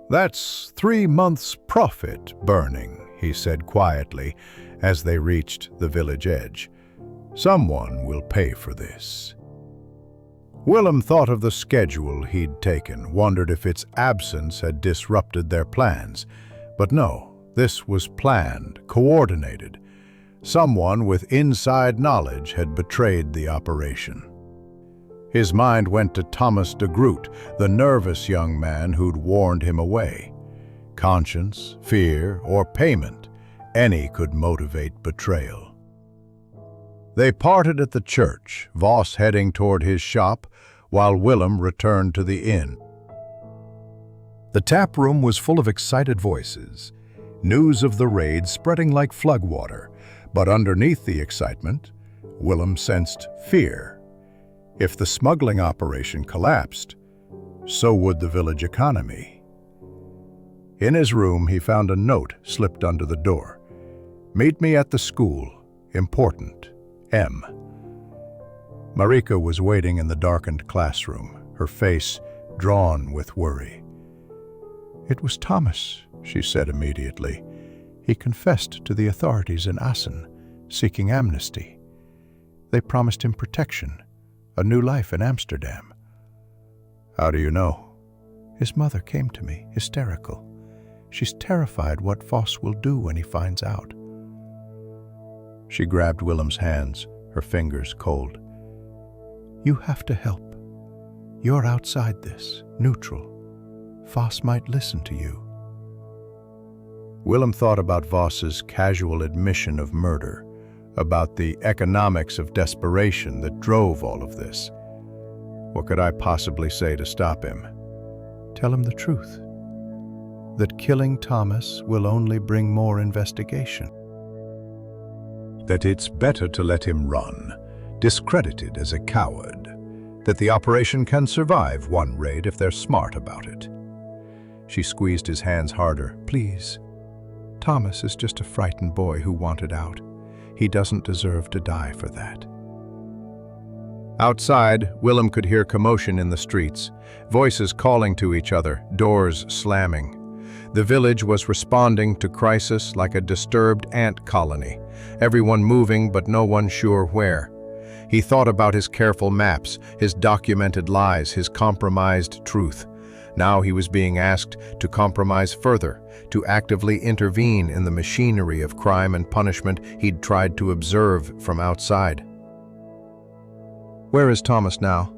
That's 3 months' profit burning, he said quietly as they reached the village edge. Someone will pay for this. Willem thought of the schedule he'd taken, wondered if its absence had disrupted their plans. But no, this was planned, coordinated. Someone with inside knowledge had betrayed the operation. His mind went to Thomas de Groot, the nervous young man who'd warned him away. Conscience, fear, or payment, any could motivate betrayal. They parted at the church, Voss heading toward his shop, while Willem returned to the inn. The tap room was full of excited voices, news of the raid spreading like floodwater, but underneath the excitement, Willem sensed fear. If the smuggling operation collapsed, so would the village economy. In his room, he found a note slipped under the door. Meet me at the school. Important. M. Marika was waiting in the darkened classroom, her face drawn with worry. It was Thomas, she said immediately. He confessed to the authorities in Assen, seeking amnesty. They promised him protection, a new life in Amsterdam. How do you know? His mother came to me, hysterical. She's terrified what Voss will do when he finds out. She grabbed Willem's hands, her fingers cold. You have to help. You're outside this, neutral. Voss might listen to you. Willem thought about Voss's casual admission of murder, about the economics of desperation that drove all of this. What could I possibly say to stop him? Tell him the truth. That killing Thomas will only bring more investigation. That it's better to let him run, discredited as a coward. That the operation can survive one raid if they're smart about it. She squeezed his hands harder. Please. Thomas is just a frightened boy who wanted out. He doesn't deserve to die for that. Outside, Willem could hear commotion in the streets, voices calling to each other, doors slamming. The village was responding to crisis like a disturbed ant colony, everyone moving but no one sure where. He thought about his careful maps, his documented lies, his compromised truth. Now he was being asked to compromise further, to actively intervene in the machinery of crime and punishment he'd tried to observe from outside. Where is Thomas now?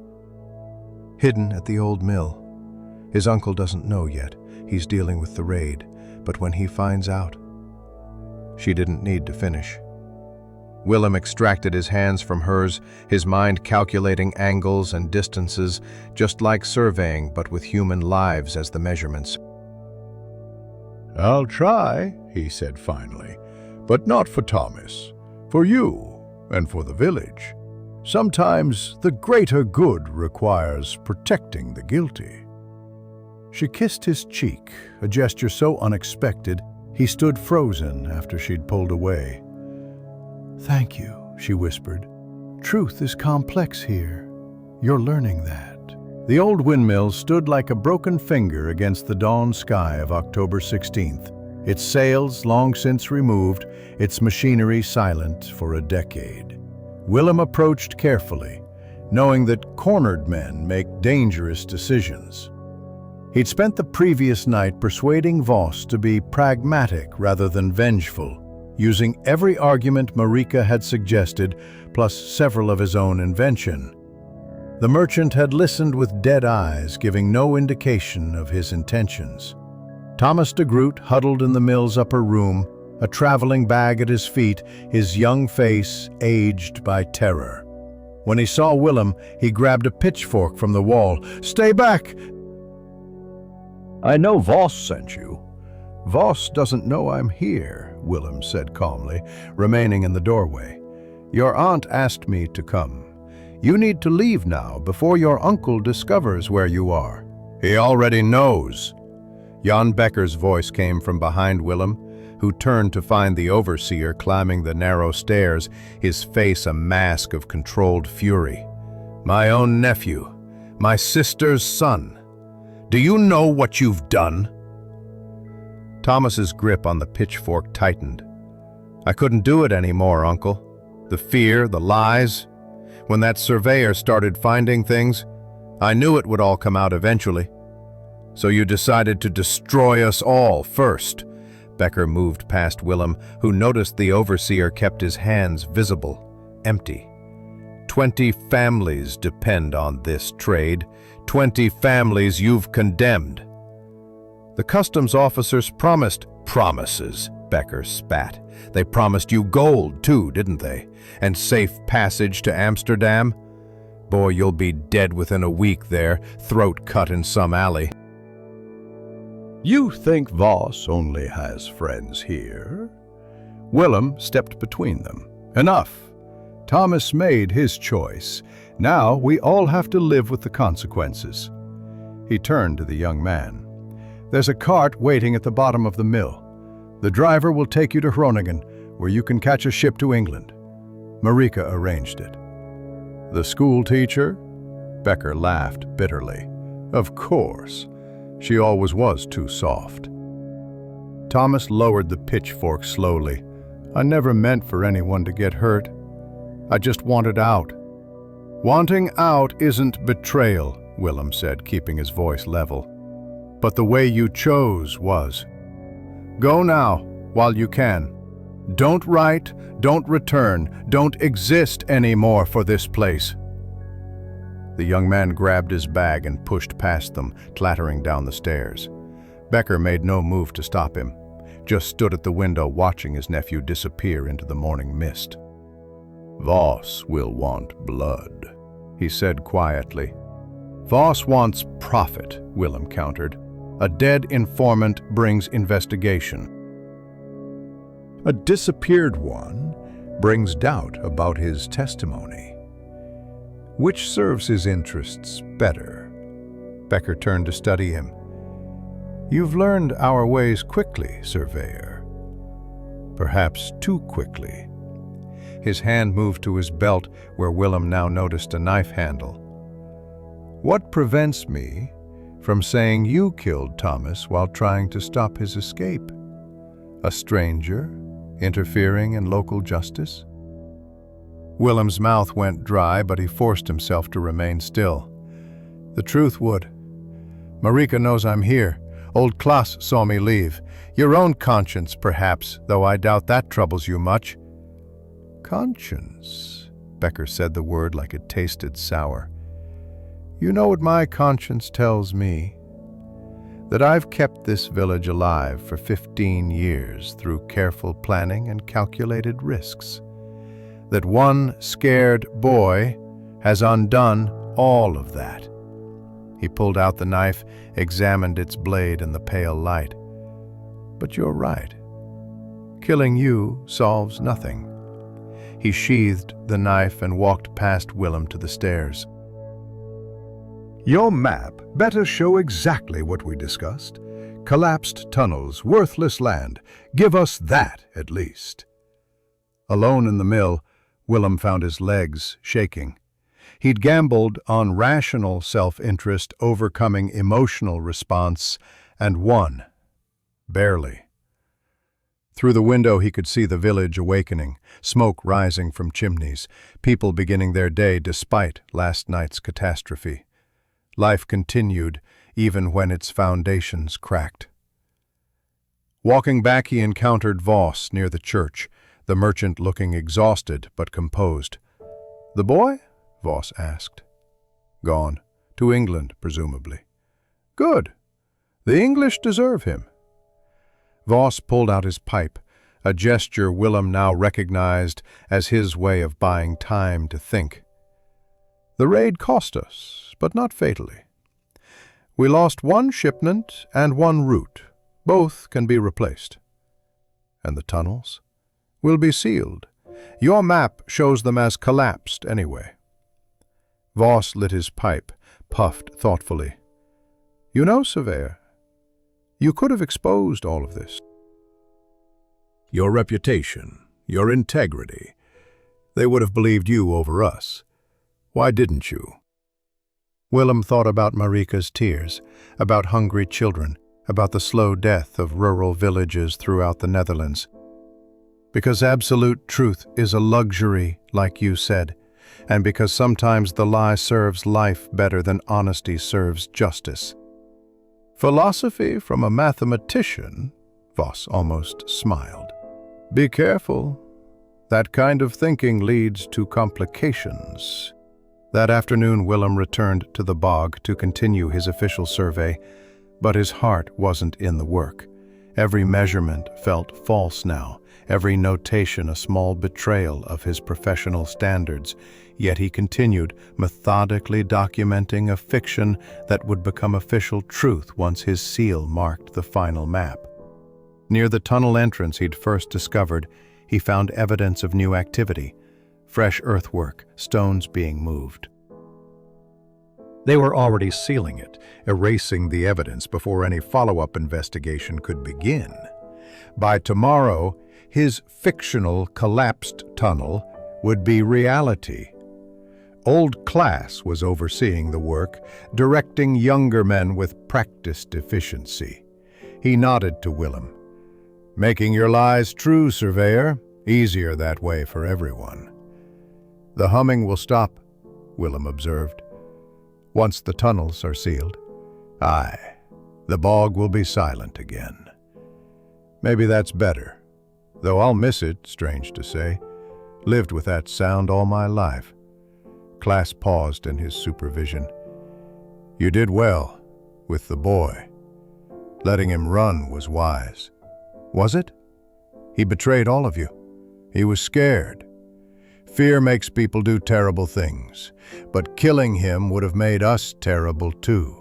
Hidden at the old mill. His uncle doesn't know yet. He's dealing with the raid, but when he finds out... She didn't need to finish. Willem extracted his hands from hers, his mind calculating angles and distances, just like surveying, but with human lives as the measurements. "I'll try," he said finally, "but not for Thomas, for you and for the village. Sometimes the greater good requires protecting the guilty." She kissed his cheek, a gesture so unexpected he stood frozen after she'd pulled away. "Thank you," she whispered. "Truth is complex here. You're learning that." The old windmill stood like a broken finger against the dawn sky of October 16th, its sails long since removed, its machinery silent for a decade. Willem approached carefully, knowing that cornered men make dangerous decisions. He'd spent the previous night persuading Voss to be pragmatic rather than vengeful, using every argument Marika had suggested, plus several of his own invention. The merchant had listened with dead eyes, giving no indication of his intentions. Thomas de Groot huddled in the mill's upper room, a traveling bag at his feet, his young face aged by terror. When he saw Willem, he grabbed a pitchfork from the wall. "Stay back!" "I know Voss sent you." "Voss doesn't know I'm here," Willem said calmly, remaining in the doorway. "Your aunt asked me to come. You need to leave now before your uncle discovers where you are." "He already knows." Jan Becker's voice came from behind Willem, who turned to find the overseer climbing the narrow stairs, his face a mask of controlled fury. "My own nephew, my sister's son. Do you know what you've done?" Thomas's grip on the pitchfork tightened. "I couldn't do it anymore, Uncle. The fear, the lies. When that surveyor started finding things, I knew it would all come out eventually. So you decided to destroy us all first." Becker moved past Willem, who noticed the overseer kept his hands visible, empty. 20 families depend on this trade. 20 families you've condemned. The customs officers promises, Becker spat. They promised you gold too, didn't they? And safe passage to Amsterdam? Boy, you'll be dead within a week there, throat cut in some alley. "You think Voss only has friends here?" Willem stepped between them. "Enough. Thomas made his choice. Now we all have to live with the consequences." He turned to the young man. "There's a cart waiting at the bottom of the mill. The driver will take you to Groningen, where you can catch a ship to England." Marika arranged it. "The school teacher?" Becker laughed bitterly. "Of course. She always was too soft." Thomas lowered the pitchfork slowly. "I never meant for anyone to get hurt. I just wanted out." "Wanting out isn't betrayal," Willem said, keeping his voice level. "But the way you chose was. Go now, while you can. Don't write, don't return, don't exist anymore for this place." The young man grabbed his bag and pushed past them, clattering down the stairs. Becker made no move to stop him, just stood at the window watching his nephew disappear into the morning mist. "Voss will want blood," he said quietly. "Voss wants profit," Willem countered. "A dead informant brings investigation. A disappeared one brings doubt about his testimony. Which serves his interests better?" Becker turned to study him. "You've learned our ways quickly, Surveyor. Perhaps too quickly." His hand moved to his belt, where Willem now noticed a knife handle. "What prevents me from saying you killed Thomas while trying to stop his escape? A stranger interfering in local justice?" Willem's mouth went dry, but he forced himself to remain still. "The truth would. Marika knows I'm here. Old Klaas saw me leave. Your own conscience, perhaps, though I doubt that troubles you much." "Conscience," Becker said the word like it tasted sour. "You know what my conscience tells me? That I've kept this village alive for 15 years through careful planning and calculated risks. That one scared boy has undone all of that." He pulled out the knife, examined its blade in the pale light. "But you're right. Killing you solves nothing." He sheathed the knife and walked past Willem to the stairs. "Your map better show exactly what we discussed. Collapsed tunnels, worthless land. Give us that, at least." Alone in the mill, Willem found his legs shaking. He'd gambled on rational self-interest overcoming emotional response, and won. Barely. Through the window he could see the village awakening, smoke rising from chimneys, people beginning their day despite last night's catastrophe. Life continued, even when its foundations cracked. Walking back, he encountered Voss near the church, the merchant looking exhausted but composed. "The boy?" Voss asked. "Gone. To England, presumably." "Good. The English deserve him." Voss pulled out his pipe, a gesture Willem now recognized as his way of buying time to think. "The raid cost us, but not fatally. We lost one shipment and one route. Both can be replaced." "And the tunnels?" "Will be sealed. Your map shows them as collapsed anyway." Voss lit his pipe, puffed thoughtfully. "You know, Surveyor, you could have exposed all of this." Your reputation, your integrity. They would have believed you over us. Why didn't you?" Willem thought about Marika's tears, about hungry children, about the slow death of rural villages throughout the Netherlands. Because absolute truth is a luxury, like you said, and because sometimes the lie serves life better than honesty serves justice. "Philosophy from a mathematician," Voss almost smiled. "Be careful. That kind of thinking leads to complications." That afternoon, Willem returned to the bog to continue his official survey, but his heart wasn't in the work. Every measurement felt false now, every notation a small betrayal of his professional standards, yet he continued, methodically documenting a fiction that would become official truth once his seal marked the final map. Near the tunnel entrance he'd first discovered, he found evidence of new activity, fresh earthwork, stones being moved. They were already sealing it, erasing the evidence before any follow-up investigation could begin. By tomorrow, his fictional collapsed tunnel would be reality. Old Klaas was overseeing the work, directing younger men with practiced efficiency. He nodded to Willem. "Making your lies true, Surveyor. Easier that way for everyone." "The humming will stop," Willem observed, "once the tunnels are sealed." "Aye, the bog will be silent again." "Maybe that's better, though I'll miss it, strange to say. Lived with that sound all my life." Klaas paused in his supervision. "You did well with the boy. Letting him run was wise." "Was it? He betrayed all of you. He was scared. Fear makes people do terrible things, but killing him would have made us terrible too."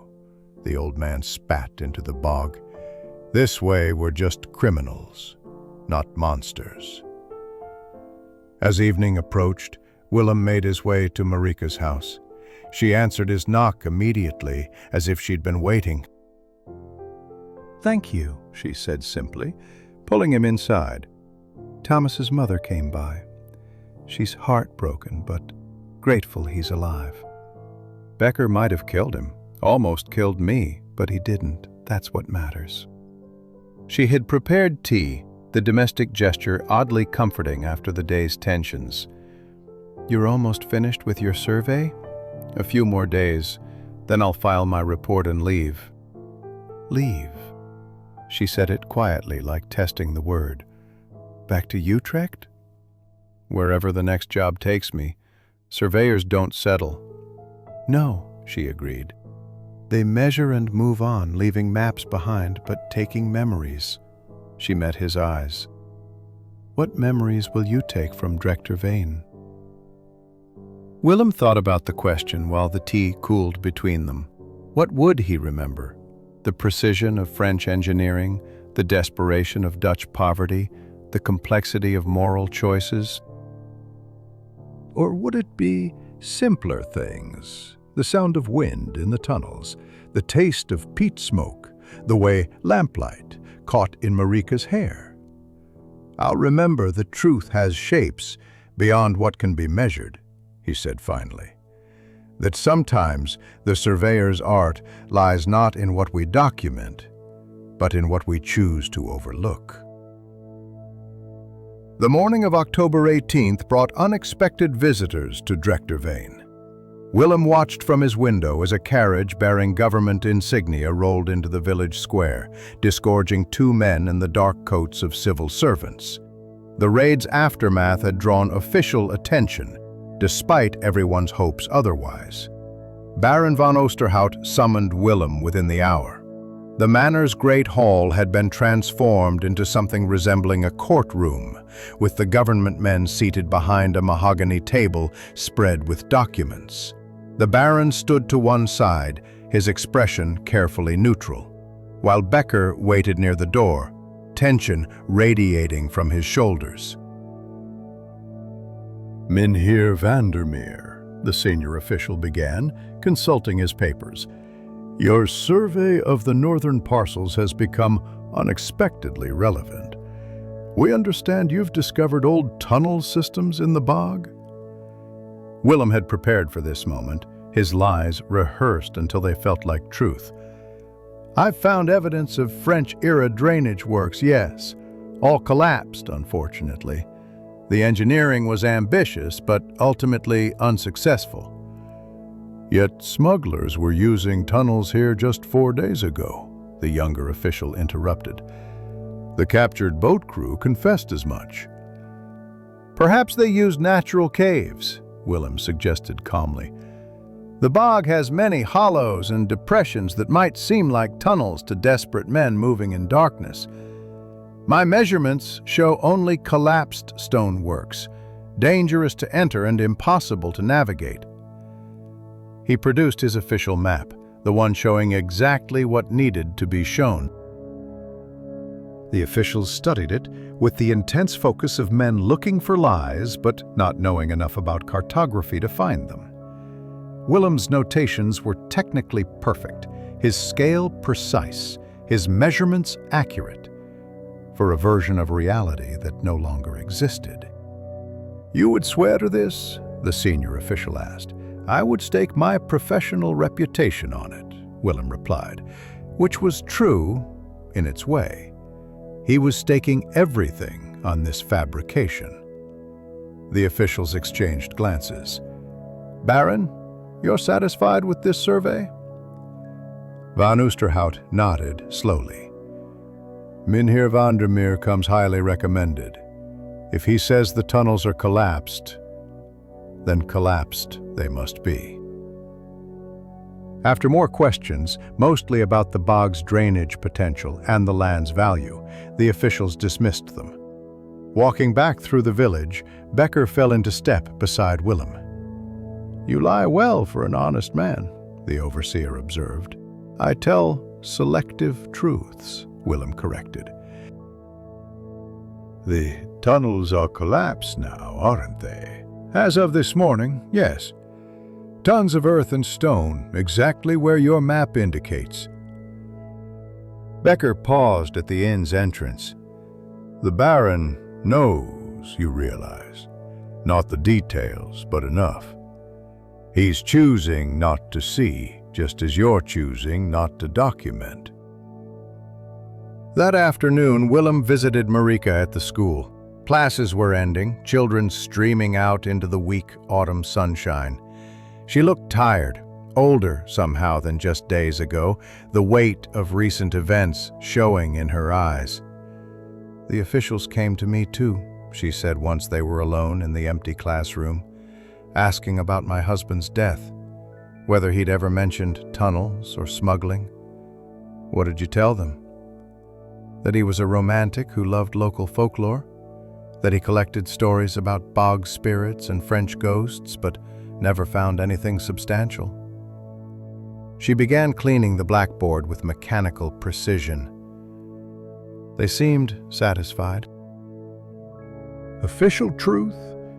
The old man spat into the bog. "This way we're just criminals, not monsters." As evening approached, Willem made his way to Marika's house. She answered his knock immediately, as if she'd been waiting. "Thank you," she said simply, pulling him inside. "Thomas's mother came by. She's heartbroken, but grateful he's alive. Becker might have killed him, almost killed me, but he didn't. That's what matters." She had prepared tea, the domestic gesture oddly comforting after the day's tensions. "You're almost finished with your survey?" "A few more days, then I'll file my report and leave." Leave. She said it quietly, like testing the word. Back to Utrecht? Wherever the next job takes me. Surveyors don't settle. No, she agreed. They measure and move on, leaving maps behind, but taking memories. She met his eyes. What memories will you take from Drekter Vane? Willem thought about the question while the tea cooled between them. What would he remember? The precision of French engineering, the desperation of Dutch poverty, the complexity of moral choices? Or would it be simpler things? The sound of wind in the tunnels, the taste of peat smoke, the way lamplight caught in Marika's hair. I'll remember that truth has shapes beyond what can be measured, he said finally. That sometimes the surveyor's art lies not in what we document, but in what we choose to overlook. The morning of October 18th brought unexpected visitors to Drekter Vane. Willem watched from his window as a carriage bearing government insignia rolled into the village square, disgorging two men in the dark coats of civil servants. The raid's aftermath had drawn official attention, despite everyone's hopes otherwise. Baron von Oosterhout summoned Willem within the hour. The manor's great hall had been transformed into something resembling a courtroom, with the government men seated behind a mahogany table spread with documents. The Baron stood to one side, his expression carefully neutral, while Becker waited near the door, tension radiating from his shoulders. Mynheer Vandermeer, the senior official began, consulting his papers. Your survey of the northern parcels has become unexpectedly relevant. We understand you've discovered old tunnel systems in the bog? Willem had prepared for this moment, his lies rehearsed until they felt like truth. I've found evidence of French-era drainage works, yes. All collapsed, unfortunately. The engineering was ambitious, but ultimately unsuccessful. Yet smugglers were using tunnels here just 4 days ago, the younger official interrupted. The captured boat crew confessed as much. Perhaps they used natural caves, Willem suggested calmly. The bog has many hollows and depressions that might seem like tunnels to desperate men moving in darkness. My measurements show only collapsed stoneworks, dangerous to enter and impossible to navigate. He produced his official map, the one showing exactly what needed to be shown. The officials studied it with the intense focus of men looking for lies but not knowing enough about cartography to find them. Willem's notations were technically perfect, his scale precise, his measurements accurate, for a version of reality that no longer existed. You would swear to this? The senior official asked. I would stake my professional reputation on it, Willem replied, which was true in its way. He was staking everything on this fabrication. The officials exchanged glances. Baron, you're satisfied with this survey? Von Oosterhout nodded slowly. Mynheer Vandermeer comes highly recommended. If he says the tunnels are collapsed, then collapsed they must be. After more questions, mostly about the bog's drainage potential and the land's value, the officials dismissed them. Walking back through the village, Becker fell into step beside Willem. You lie well for an honest man, the overseer observed. I tell selective truths, Willem corrected. The tunnels are collapsed now, aren't they? As of this morning, yes. Tons of earth and stone, exactly where your map indicates. Becker paused at the inn's entrance. The Baron knows, you realize. Not the details, but enough. He's choosing not to see, just as you're choosing not to document. That afternoon, Willem visited Marika at the school. Classes were ending, children streaming out into the weak autumn sunshine. She looked tired, older somehow than just days ago, the weight of recent events showing in her eyes. "The officials came to me too," she said once they were alone in the empty classroom, asking about my husband's death, whether he'd ever mentioned tunnels or smuggling. "What did you tell them?" "That he was a romantic who loved local folklore, that he collected stories about bog spirits and French ghosts, but never found anything substantial." She began cleaning the blackboard with mechanical precision. They seemed satisfied. Official truth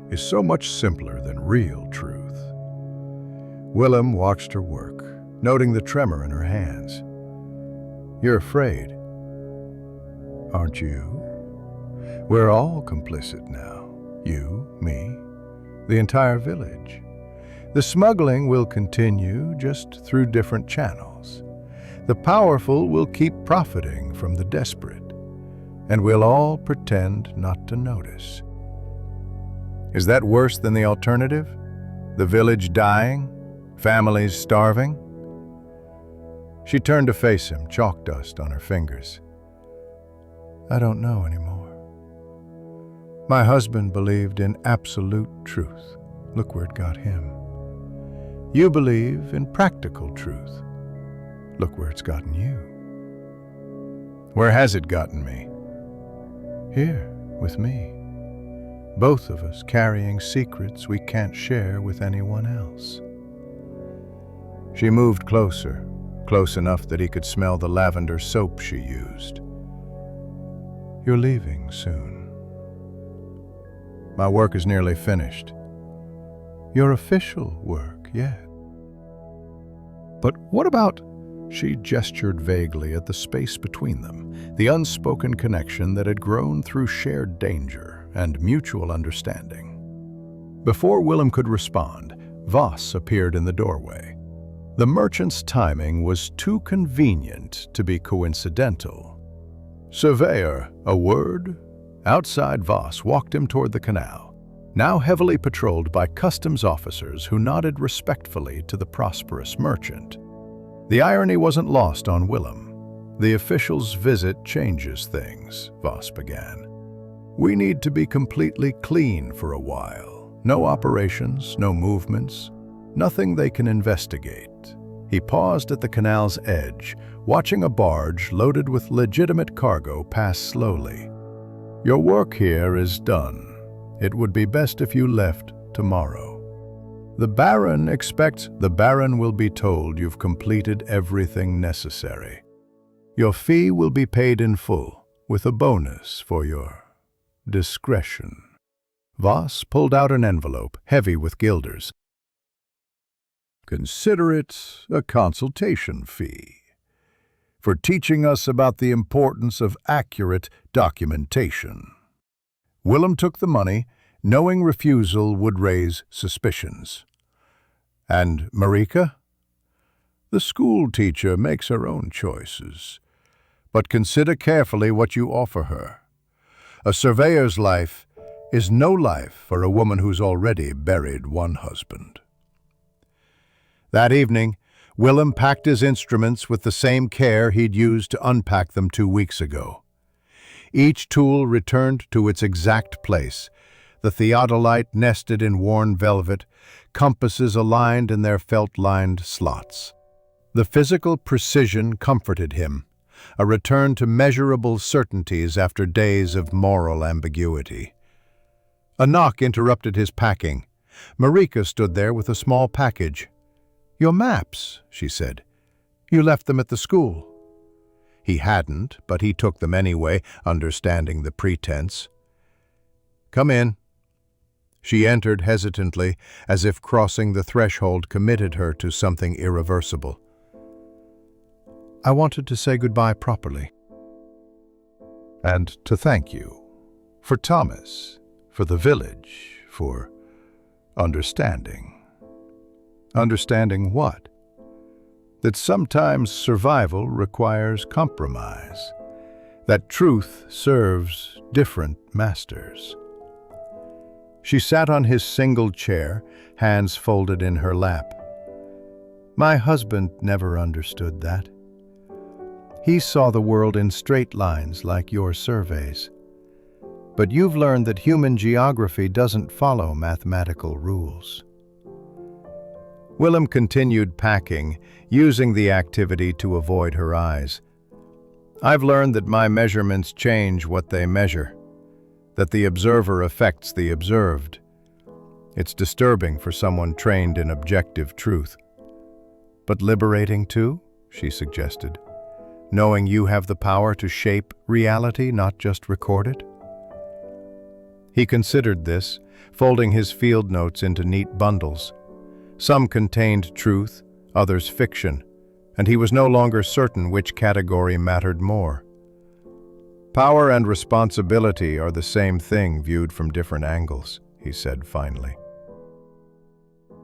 is so much simpler than real truth. Willem watched her work, noting the tremor in her hands. "You're afraid, aren't you? We're all complicit now. You, me, the entire village. The smuggling will continue, just through different channels. The powerful will keep profiting from the desperate, and we'll all pretend not to notice." Is that worse than the alternative? The village dying? Families starving? She turned to face him, chalk dust on her fingers. "I don't know anymore. My husband believed in absolute truth. Look where it got him. You believe in practical truth. Look where it's gotten you." Where has it gotten me? Here, with me. Both of us carrying secrets we can't share with anyone else. She moved closer, close enough that he could smell the lavender soap she used. "You're leaving soon." "My work is nearly finished." "Your official work, yet." "But what about," she gestured vaguely at the space between them, the unspoken connection that had grown through shared danger and mutual understanding. Before Willem could respond, Voss appeared in the doorway. The merchant's timing was too convenient to be coincidental. "Surveyor, a word?" Outside, Voss walked him toward the canal, now heavily patrolled by customs officers who nodded respectfully to the prosperous merchant. The irony wasn't lost on Willem. "The official's visit changes things," Voss began. "We need to be completely clean for a while. No operations, no movements, nothing they can investigate." He paused at the canal's edge, watching a barge loaded with legitimate cargo pass slowly. "Your work here is done. It would be best if you left tomorrow. The Baron expects the Baron will be told you've completed everything necessary. Your fee will be paid in full, with a bonus for your discretion." Voss pulled out an envelope, heavy with guilders. "Consider it a consultation fee for teaching us about the importance of accurate documentation." Willem took the money, knowing refusal would raise suspicions. "And Marika?" "The school teacher makes her own choices, but consider carefully what you offer her. A surveyor's life is no life for a woman who's already buried one husband." That evening, Willem packed his instruments with the same care he'd used to unpack them 2 weeks ago. Each tool returned to its exact place, the theodolite nested in worn velvet, compasses aligned in their felt-lined slots. The physical precision comforted him, a return to measurable certainties after days of moral ambiguity. A knock interrupted his packing. Marika stood there with a small package. "Your maps," she said. "You left them at the school." He hadn't, but he took them anyway, understanding the pretense. "Come in." She entered hesitantly, as if crossing the threshold committed her to something irreversible. "I wanted to say goodbye properly. And to thank you. For Thomas, for the village, for understanding." "Understanding what?" "That sometimes survival requires compromise. That truth serves different masters." She sat on his single chair, hands folded in her lap. My husband never understood that. He saw the world in straight lines like your surveys. But you've learned that human geography doesn't follow mathematical rules. Willem continued packing, using the activity to avoid her eyes. I've learned that my measurements change what they measure, that the observer affects the observed. It's disturbing for someone trained in objective truth. But liberating too, she suggested, knowing you have the power to shape reality, not just record it. He considered this, folding his field notes into neat bundles. Some contained truth, others fiction, and he was no longer certain which category mattered more. Power and responsibility are the same thing viewed from different angles, he said finally.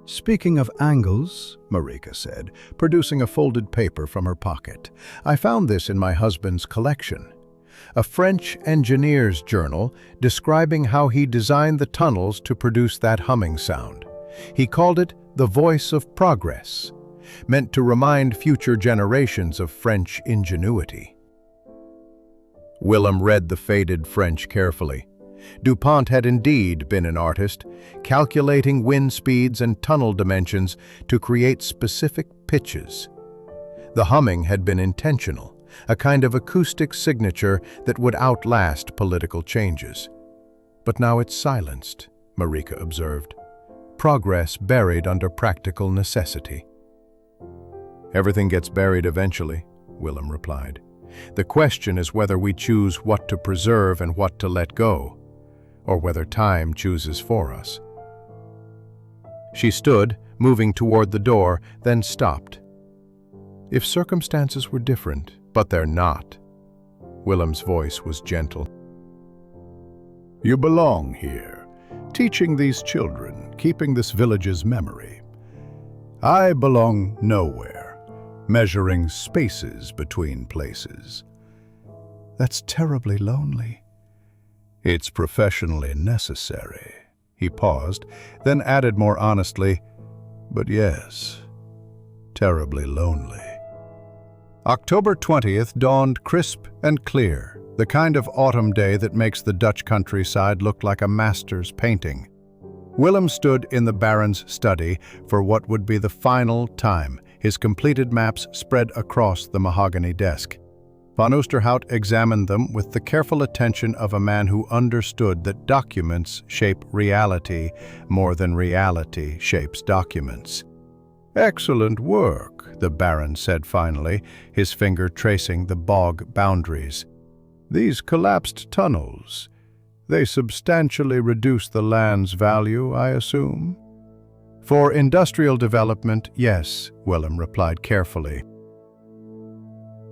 Speaking of angles, Marika said, producing a folded paper from her pocket, I found this in my husband's collection. A French engineer's journal describing how he designed the tunnels to produce that humming sound. He called it the voice of progress, meant to remind future generations of French ingenuity. Willem read the faded French carefully. DuPont had indeed been an artist, calculating wind speeds and tunnel dimensions to create specific pitches. The humming had been intentional, a kind of acoustic signature that would outlast political changes. But now it's silenced, Marika observed. Progress buried under practical necessity. Everything gets buried eventually, Willem replied. The question is whether we choose what to preserve and what to let go, or whether time chooses for us. She stood, moving toward the door, then stopped. If circumstances were different, but they're not. Willem's voice was gentle. You belong here, teaching these children, keeping this village's memory. I belong nowhere, measuring spaces between places. That's terribly lonely. It's professionally necessary. He paused, then added more honestly, but yes, terribly lonely. October 20th dawned crisp and clear, the kind of autumn day that makes the Dutch countryside look like a master's painting. Willem stood in the Baron's study for what would be the final time, his completed maps spread across the mahogany desk. Von Oosterhout examined them with the careful attention of a man who understood that documents shape reality more than reality shapes documents. Excellent work, the Baron said finally, his finger tracing the bog boundaries. These collapsed tunnels, they substantially reduce the land's value, I assume? For industrial development, yes, Willem replied carefully.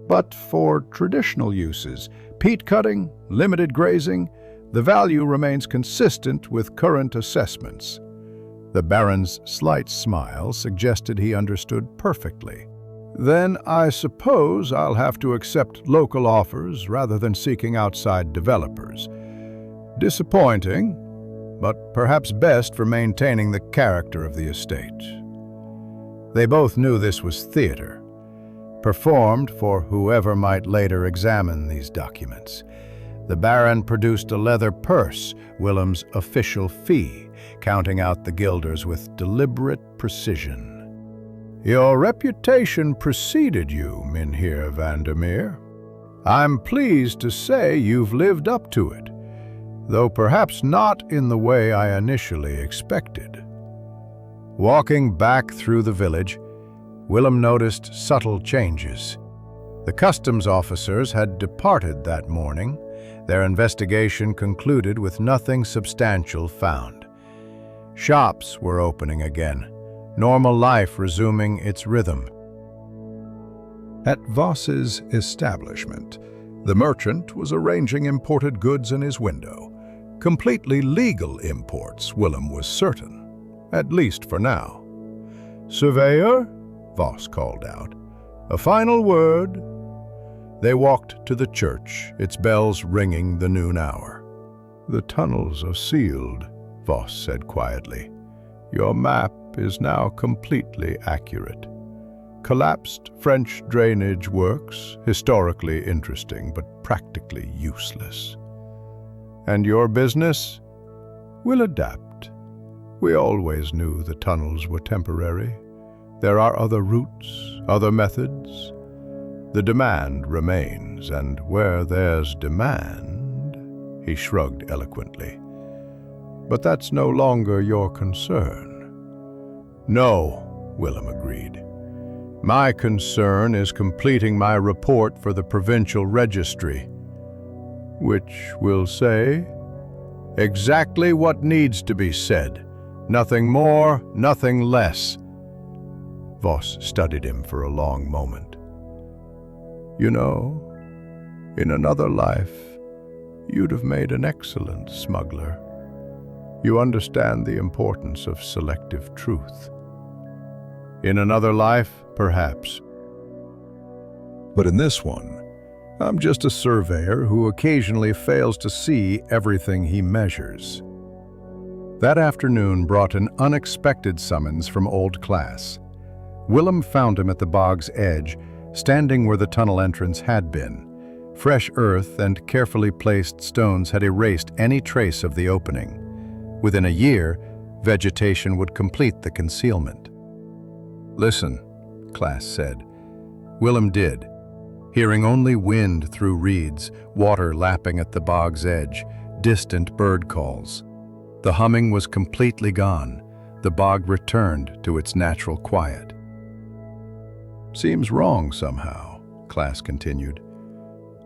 But for traditional uses, peat cutting, limited grazing, the value remains consistent with current assessments. The Baron's slight smile suggested he understood perfectly. Then I suppose I'll have to accept local offers rather than seeking outside developers. Disappointing, but perhaps best for maintaining the character of the estate. They both knew this was theater, performed for whoever might later examine these documents. The Baron produced a leather purse, Willem's official fee, counting out the guilders with deliberate precision. Your reputation preceded you, Mynheer Vandermeer. I'm pleased to say you've lived up to it, though perhaps not in the way I initially expected. Walking back through the village, Willem noticed subtle changes. The customs officers had departed that morning. Their investigation concluded with nothing substantial found. Shops were opening again, normal life resuming its rhythm. At Voss's establishment, the merchant was arranging imported goods in his window. Completely legal imports, Willem was certain, at least for now. Surveyor, Voss called out. A final word. They walked to the church, its bells ringing the noon hour. The tunnels are sealed, Voss said quietly. Your map is now completely accurate. Collapsed French drainage works, historically interesting but practically useless. And your business? We'll adapt. We always knew the tunnels were temporary. There are other routes, other methods. The demand remains, and where there's demand, he shrugged eloquently. But that's no longer your concern. No, Willem agreed. My concern is completing my report for the provincial registry, which will say exactly what needs to be said. Nothing more, nothing less. Voss studied him for a long moment. You know, in another life, you'd have made an excellent smuggler. You understand the importance of selective truth. In another life, perhaps. But in this one, I'm just a surveyor who occasionally fails to see everything he measures. That afternoon brought an unexpected summons from old class. Willem found him at the bog's edge, standing where the tunnel entrance had been. Fresh earth and carefully placed stones had erased any trace of the opening. Within a year, vegetation would complete the concealment. Listen, Class said. Willem did, hearing only wind through reeds, water lapping at the bog's edge, distant bird calls. The humming was completely gone. The bog returned to its natural quiet. Seems wrong somehow, Class continued.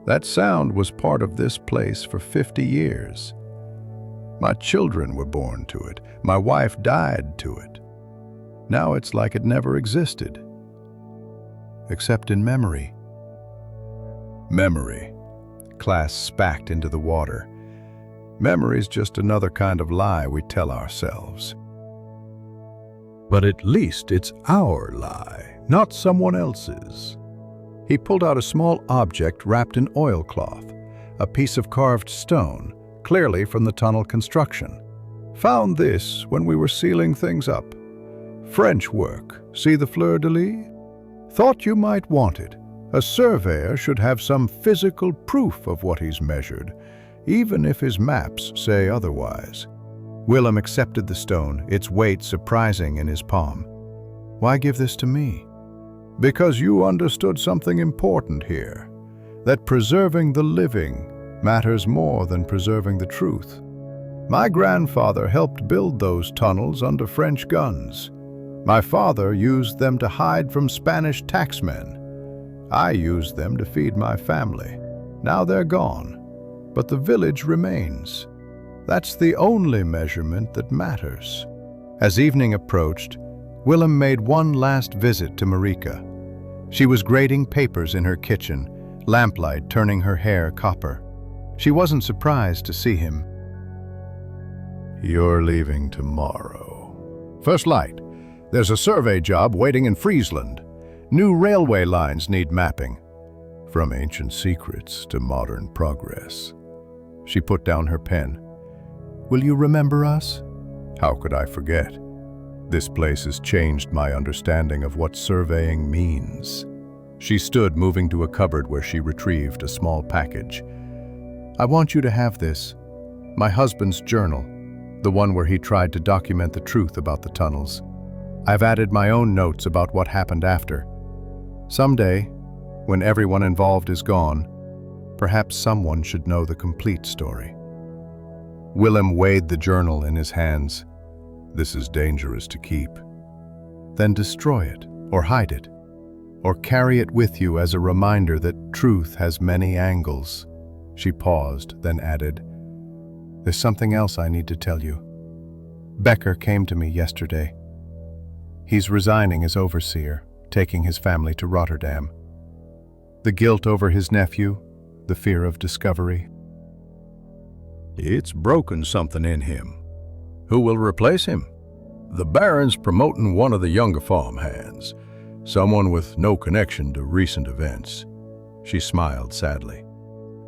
That sound was part of this place for 50 years. My children were born to it. My wife died to it. Now it's like it never existed. Except in memory. Memory. Class spacked into the water. Memory's just another kind of lie we tell ourselves. But at least it's our lie, not someone else's. He pulled out a small object wrapped in oilcloth, a piece of carved stone, clearly from the tunnel construction. Found this when we were sealing things up. French work, see the fleur-de-lis? Thought you might want it. A surveyor should have some physical proof of what he's measured, even if his maps say otherwise. Willem accepted the stone, its weight surprising in his palm. Why give this to me? Because you understood something important here, that preserving the living matters more than preserving the truth. My grandfather helped build those tunnels under French guns. My father used them to hide from Spanish taxmen. I used them to feed my family. Now they're gone, but the village remains. That's the only measurement that matters. As evening approached, Willem made one last visit to Marika. She was grating papers in her kitchen, lamplight turning her hair copper. She wasn't surprised to see him. You're leaving tomorrow. First light. There's a survey job waiting in Friesland. New railway lines need mapping. From ancient secrets to modern progress. She put down her pen. Will you remember us? How could I forget? This place has changed my understanding of what surveying means. She stood, moving to a cupboard where she retrieved a small package. I want you to have this. My husband's journal, the one where he tried to document the truth about the tunnels. I've added my own notes about what happened after. Someday, when everyone involved is gone, perhaps someone should know the complete story. Willem weighed the journal in his hands. This is dangerous to keep. Then destroy it, or hide it, or carry it with you as a reminder that truth has many angles. She paused, then added, There's something else I need to tell you. Becker came to me yesterday. He's resigning as overseer, taking his family to Rotterdam. The guilt over his nephew, the fear of discovery. It's broken something in him. Who will replace him? The Baron's promoting one of the younger farmhands, someone with no connection to recent events. She smiled sadly.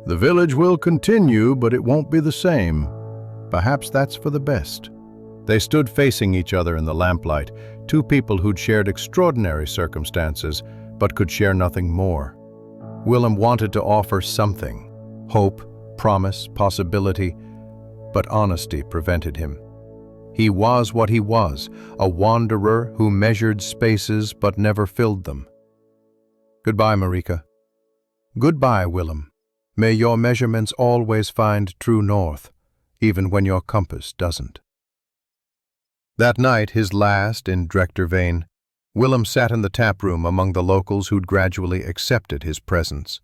The village will continue, but it won't be the same. Perhaps that's for the best. They stood facing each other in the lamplight, two people who'd shared extraordinary circumstances but could share nothing more. Willem wanted to offer something: hope, promise, possibility, but honesty prevented him. He was what he was, a wanderer who measured spaces but never filled them. Goodbye, Marika. Goodbye, Willem. May your measurements always find true north, even when your compass doesn't. That night, his last in Drechterveen, Willem sat in the tap room among the locals who'd gradually accepted his presence.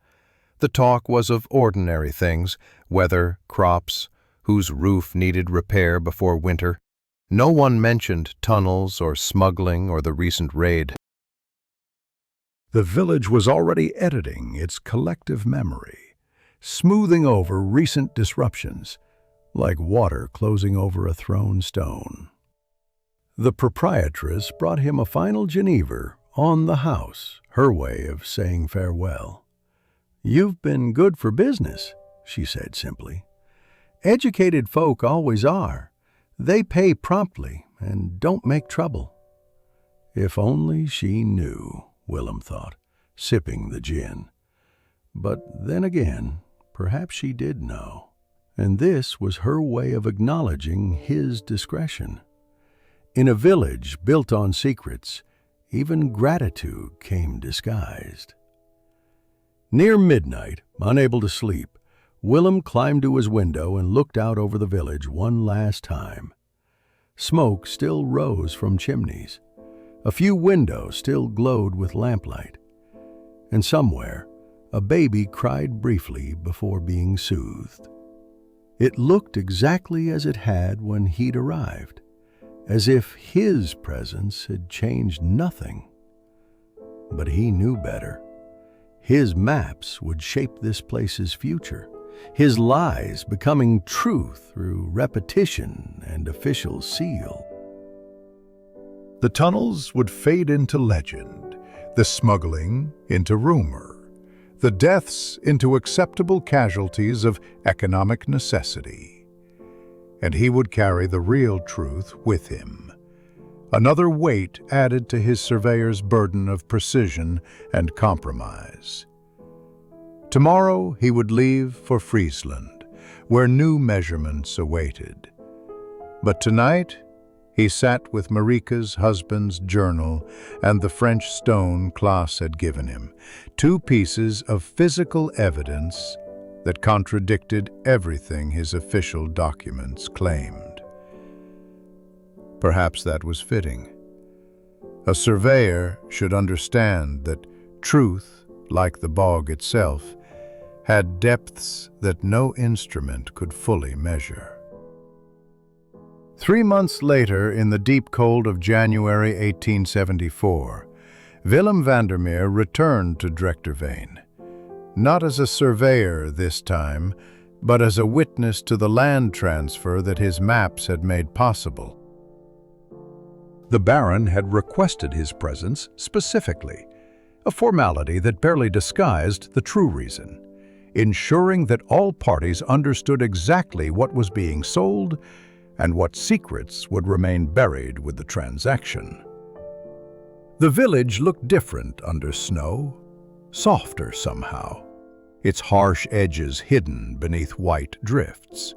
The talk was of ordinary things: weather, crops, whose roof needed repair before winter. No one mentioned tunnels or smuggling or the recent raid. The village was already editing its collective memory, smoothing over recent disruptions, like water closing over a thrown stone. The proprietress brought him a final Genever on the house, her way of saying farewell. "You've been good for business," she said simply. "Educated folk always are. They pay promptly and don't make trouble." If only she knew, Willem thought, sipping the gin. But then again, perhaps she did know, and this was her way of acknowledging his discretion. In a village built on secrets, even gratitude came disguised. Near midnight, unable to sleep, Willem climbed to his window and looked out over the village one last time. Smoke still rose from chimneys. A few windows still glowed with lamplight. And somewhere, a baby cried briefly before being soothed. It looked exactly as it had when he'd arrived, as if his presence had changed nothing. But he knew better. His maps would shape this place's future, his lies becoming truth through repetition and official seal. The tunnels would fade into legend, the smuggling into rumor, the deaths into acceptable casualties of economic necessity. And he would carry the real truth with him. Another weight added to his surveyor's burden of precision and compromise. Tomorrow he would leave for Friesland, where new measurements awaited. But tonight he sat with Marika's husband's journal and the French stone Klaas had given him, two pieces of physical evidence that contradicted everything his official documents claimed. Perhaps that was fitting. A surveyor should understand that truth, like the bog itself, had depths that no instrument could fully measure. 3 months later, in the deep cold of January 1874, Willem Vandermeer returned to Drechterveen. Not as a surveyor this time, but as a witness to the land transfer that his maps had made possible. The Baron had requested his presence specifically, a formality that barely disguised the true reason, ensuring that all parties understood exactly what was being sold and what secrets would remain buried with the transaction. The village looked different under snow, softer somehow, its harsh edges hidden beneath white drifts.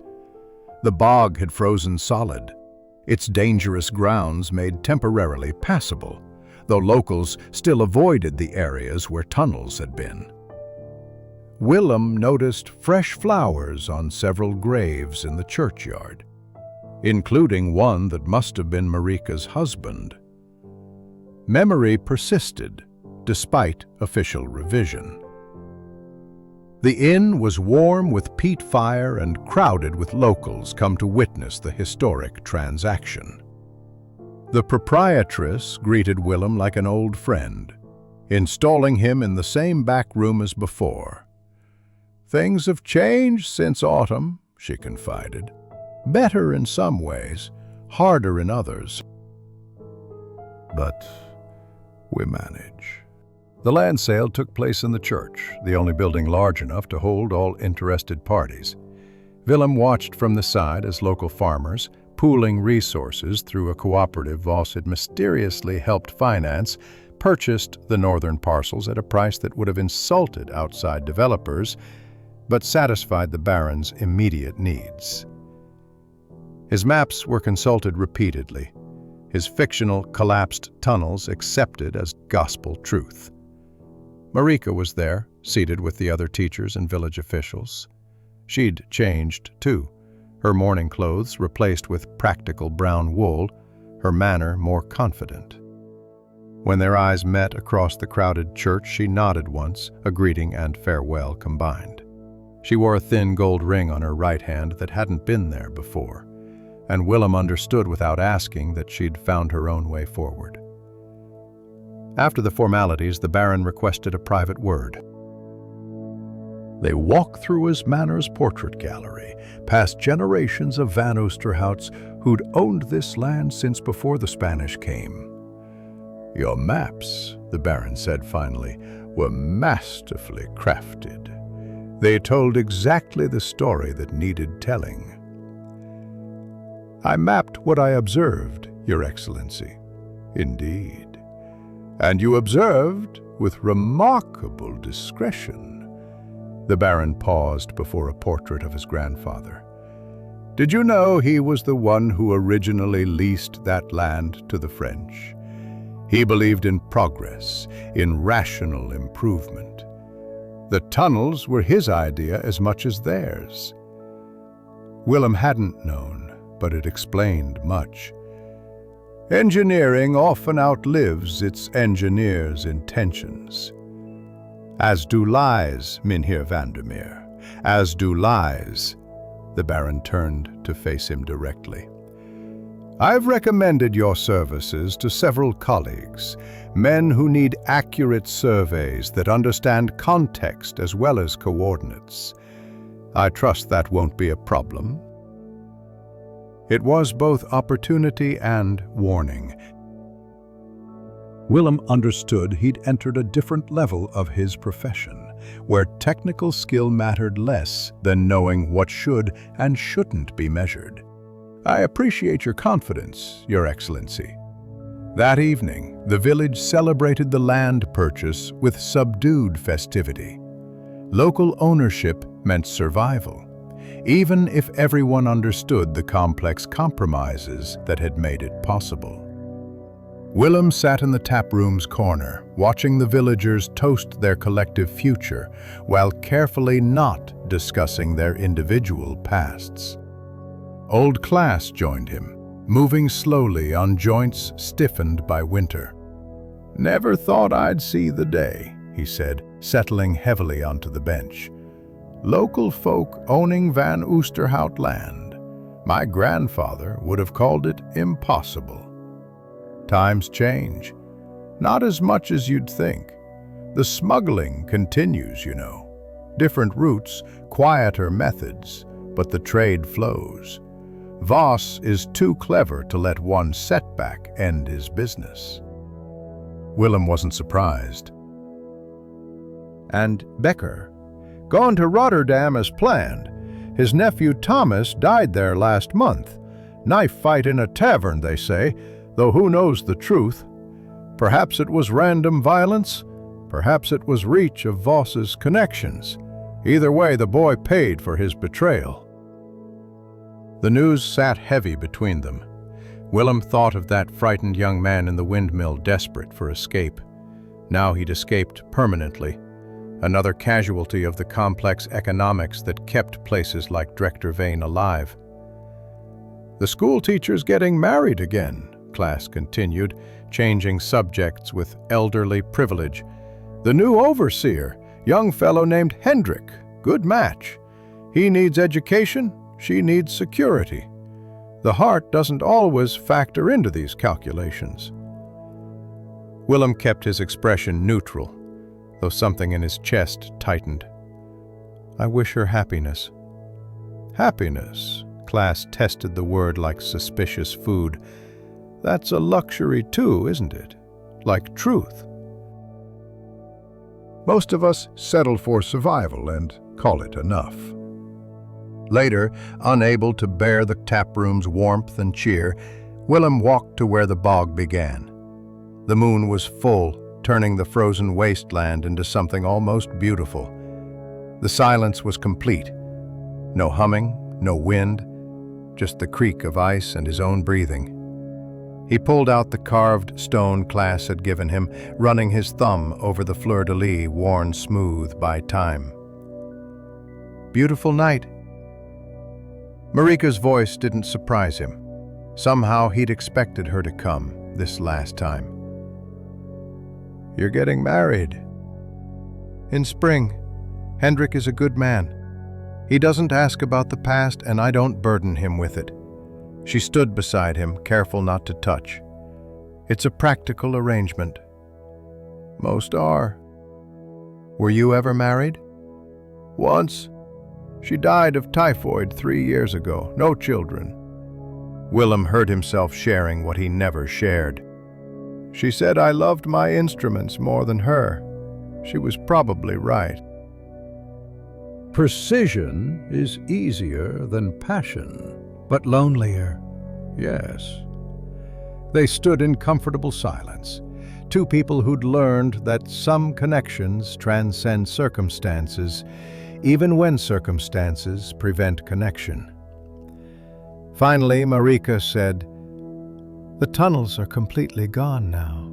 The bog had frozen solid, its dangerous grounds made temporarily passable, though locals still avoided the areas where tunnels had been. Willem noticed fresh flowers on several graves in the churchyard, including one that must have been Marika's husband. Memory persisted, despite official revision. The inn was warm with peat fire and crowded with locals come to witness the historic transaction. The proprietress greeted Willem like an old friend, installing him in the same back room as before. "Things have changed since autumn," she confided. "Better in some ways, harder in others. But we manage." The land sale took place in the church, the only building large enough to hold all interested parties. Willem watched from the side as local farmers, Pooling resources through a cooperative Voss had mysteriously helped finance, purchased the northern parcels at a price that would have insulted outside developers, but satisfied the Baron's immediate needs. His maps were consulted repeatedly, his fictional collapsed tunnels accepted as gospel truth. Marika was there, seated with the other teachers and village officials. She'd changed, too, her mourning clothes replaced with practical brown wool, her manner more confident. When their eyes met across the crowded church, she nodded once, a greeting and farewell combined. She wore a thin gold ring on her right hand that hadn't been there before, and Willem understood without asking that she'd found her own way forward. After the formalities, the Baron requested a private word. They walked through his manor's portrait gallery, past generations of Van Oosterhouts who'd owned this land since before the Spanish came. "Your maps," the Baron said finally, "were masterfully crafted. They told exactly the story that needed telling." "I mapped what I observed, Your Excellency." "Indeed. And you observed with remarkable discretion." The Baron paused before a portrait of his grandfather. "Did you know he was the one who originally leased that land to the French? He believed in progress, in rational improvement. The tunnels were his idea as much as theirs." Willem hadn't known, but it explained much. Engineering often outlives its engineer's intentions. As do lies, Mynheer Vandermeer, as do lies. The Baron turned to face him directly. "I've recommended your services to several colleagues, men who need accurate surveys that understand context as well as coordinates. I trust that won't be a problem." It was both opportunity and warning. Willem understood he'd entered a different level of his profession, where technical skill mattered less than knowing what should and shouldn't be measured. "I appreciate your confidence, Your Excellency." That evening, the village celebrated the land purchase with subdued festivity. Local ownership meant survival, even if everyone understood the complex compromises that had made it possible. Willem sat in the taproom's corner, watching the villagers toast their collective future, while carefully not discussing their individual pasts. Old Klaas joined him, moving slowly on joints stiffened by winter. "Never thought I'd see the day," he said, settling heavily onto the bench. "Local folk owning Van Oosterhout land. My grandfather would have called it impossible." Times change. Not as much as you'd think. The smuggling continues, you know. Different routes, quieter methods, but the trade flows. Voss is too clever to let one setback end his business. Willem wasn't surprised. "And Becker? Gone to Rotterdam as planned. His nephew Thomas died there last month. Knife fight in a tavern, they say, though who knows the truth. Perhaps it was random violence, perhaps it was reach of Voss's connections. Either way, the boy paid for his betrayal." The news sat heavy between them. Willem thought of that frightened young man in the windmill desperate for escape. Now he'd escaped permanently, another casualty of the complex economics that kept places like Drechterveen alive. "The school teacher's getting married again," Klaas continued, changing subjects with elderly privilege. "The new overseer, young fellow named Hendrik, good match. He needs education, she needs security. The heart doesn't always factor into these calculations." Willem kept his expression neutral, though something in his chest tightened. "I wish her happiness." "Happiness?" Klaas tested the word like suspicious food. "That's a luxury too, isn't it? Like truth." "Most of us settle for survival and call it enough." Later, unable to bear the taproom's warmth and cheer, Willem walked to where the bog began. The moon was full, turning the frozen wasteland into something almost beautiful. The silence was complete. No humming, no wind, just the creak of ice and his own breathing. He pulled out the carved stone Class had given him, running his thumb over the fleur-de-lis worn smooth by time. "Beautiful night." Marika's voice didn't surprise him. Somehow he'd expected her to come this last time. "You're getting married." "In spring. Hendrik is a good man. He doesn't ask about the past, and I don't burden him with it." She stood beside him, careful not to touch. "It's a practical arrangement." "Most are." "Were you ever married?" "Once. She died of typhoid 3 years ago. No children." Willem heard himself sharing what he never shared. "She said I loved my instruments more than her. She was probably right." Precision is easier than passion, but lonelier. Yes. They stood in comfortable silence, two people who'd learned that some connections transcend circumstances, even when circumstances prevent connection. Finally, Marika said, "The tunnels are completely gone now.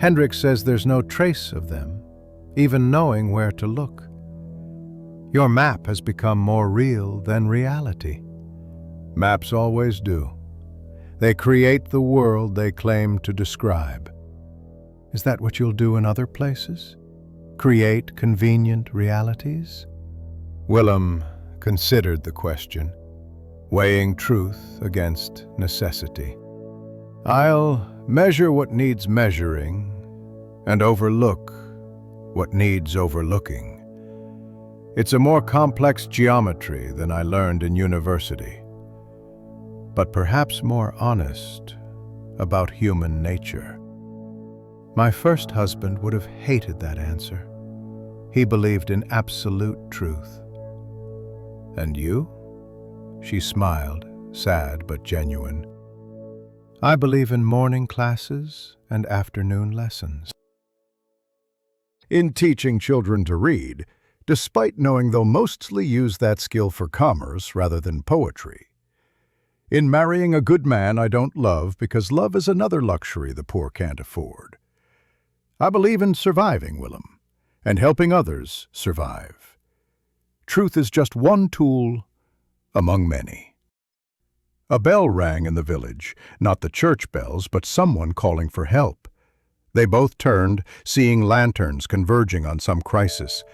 Hendrik says there's no trace of them, even knowing where to look. Your map has become more real than reality." "Maps always do. They create the world they claim to describe." "Is that what you'll do in other places? Create convenient realities?" Willem considered the question, weighing truth against necessity. "I'll measure what needs measuring and overlook what needs overlooking. It's a more complex geometry than I learned in university, but perhaps more honest about human nature." My first husband would have hated that answer. He believed in absolute truth. "And you?" She smiled, sad but genuine. "I believe in morning classes and afternoon lessons." In teaching children to read, despite knowing they'll mostly use that skill for commerce rather than poetry. In marrying a good man I don't love because love is another luxury the poor can't afford. I believe in surviving, Willem, and helping others survive. Truth is just one tool among many. A bell rang in the village, not the church bells, but someone calling for help. They both turned, seeing lanterns converging on some crisis.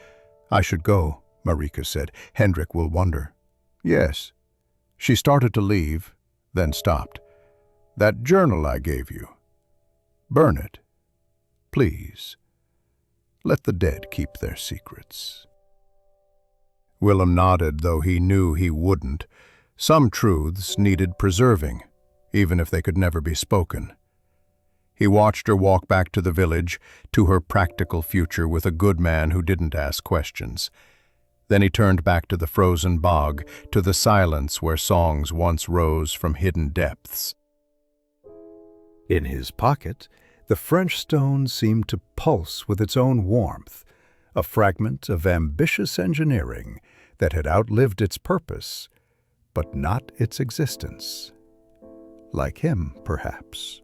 "I should go," Marika said. "Hendrik will wonder." "Yes." She started to leave, then stopped. "That journal I gave you. Burn it. Please. Let the dead keep their secrets." Willem nodded, though he knew he wouldn't. Some truths needed preserving, even if they could never be spoken. He watched her walk back to the village, to her practical future with a good man who didn't ask questions. Then he turned back to the frozen bog, to the silence where songs once rose from hidden depths. In his pocket, the French stone seemed to pulse with its own warmth, a fragment of ambitious engineering that had outlived its purpose, but not its existence. Like him, perhaps.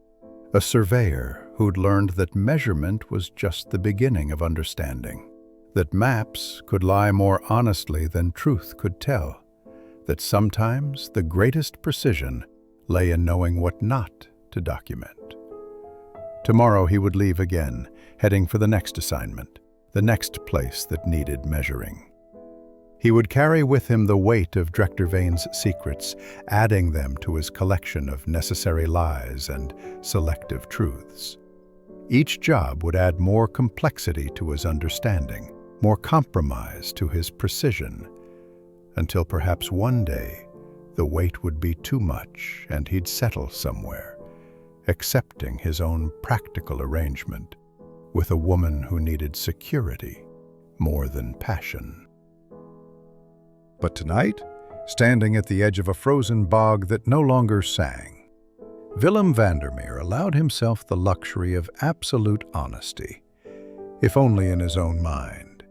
A surveyor who'd learned that measurement was just the beginning of understanding, that maps could lie more honestly than truth could tell, that sometimes the greatest precision lay in knowing what not to document. Tomorrow he would leave again, heading for the next assignment, the next place that needed measuring. He would carry with him the weight of Drechtervain's secrets, adding them to his collection of necessary lies and selective truths. Each job would add more complexity to his understanding, more compromise to his precision, until perhaps one day the weight would be too much and he'd settle somewhere, accepting his own practical arrangement with a woman who needed security more than passion. But tonight, standing at the edge of a frozen bog that no longer sang. Willem Vandermeer allowed himself the luxury of absolute honesty, if only in his own mind.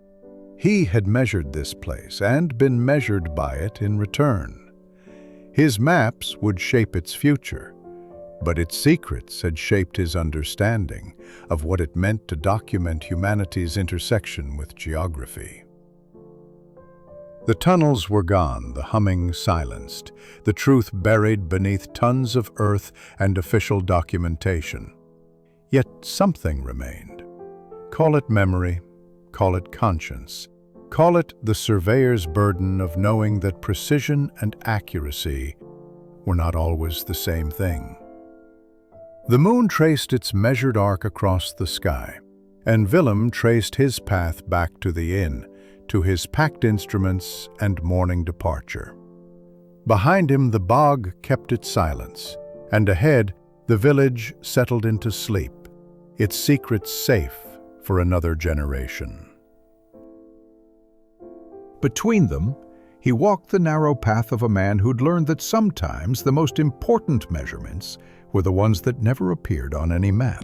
He had measured this place and been measured by it in return. His maps would shape its future, but its secrets had shaped his understanding of what it meant to document humanity's intersection with geography. The tunnels were gone, the humming silenced, the truth buried beneath tons of earth and official documentation. Yet something remained. Call it memory, call it conscience, call it the surveyor's burden of knowing that precision and accuracy were not always the same thing. The moon traced its measured arc across the sky, and Willem traced his path back to the inn, to his packed instruments and morning departure. Behind him the bog kept its silence, and ahead the village settled into sleep, its secrets safe for another generation. Between them, he walked the narrow path of a man who'd learned that sometimes the most important measurements were the ones that never appeared on any map.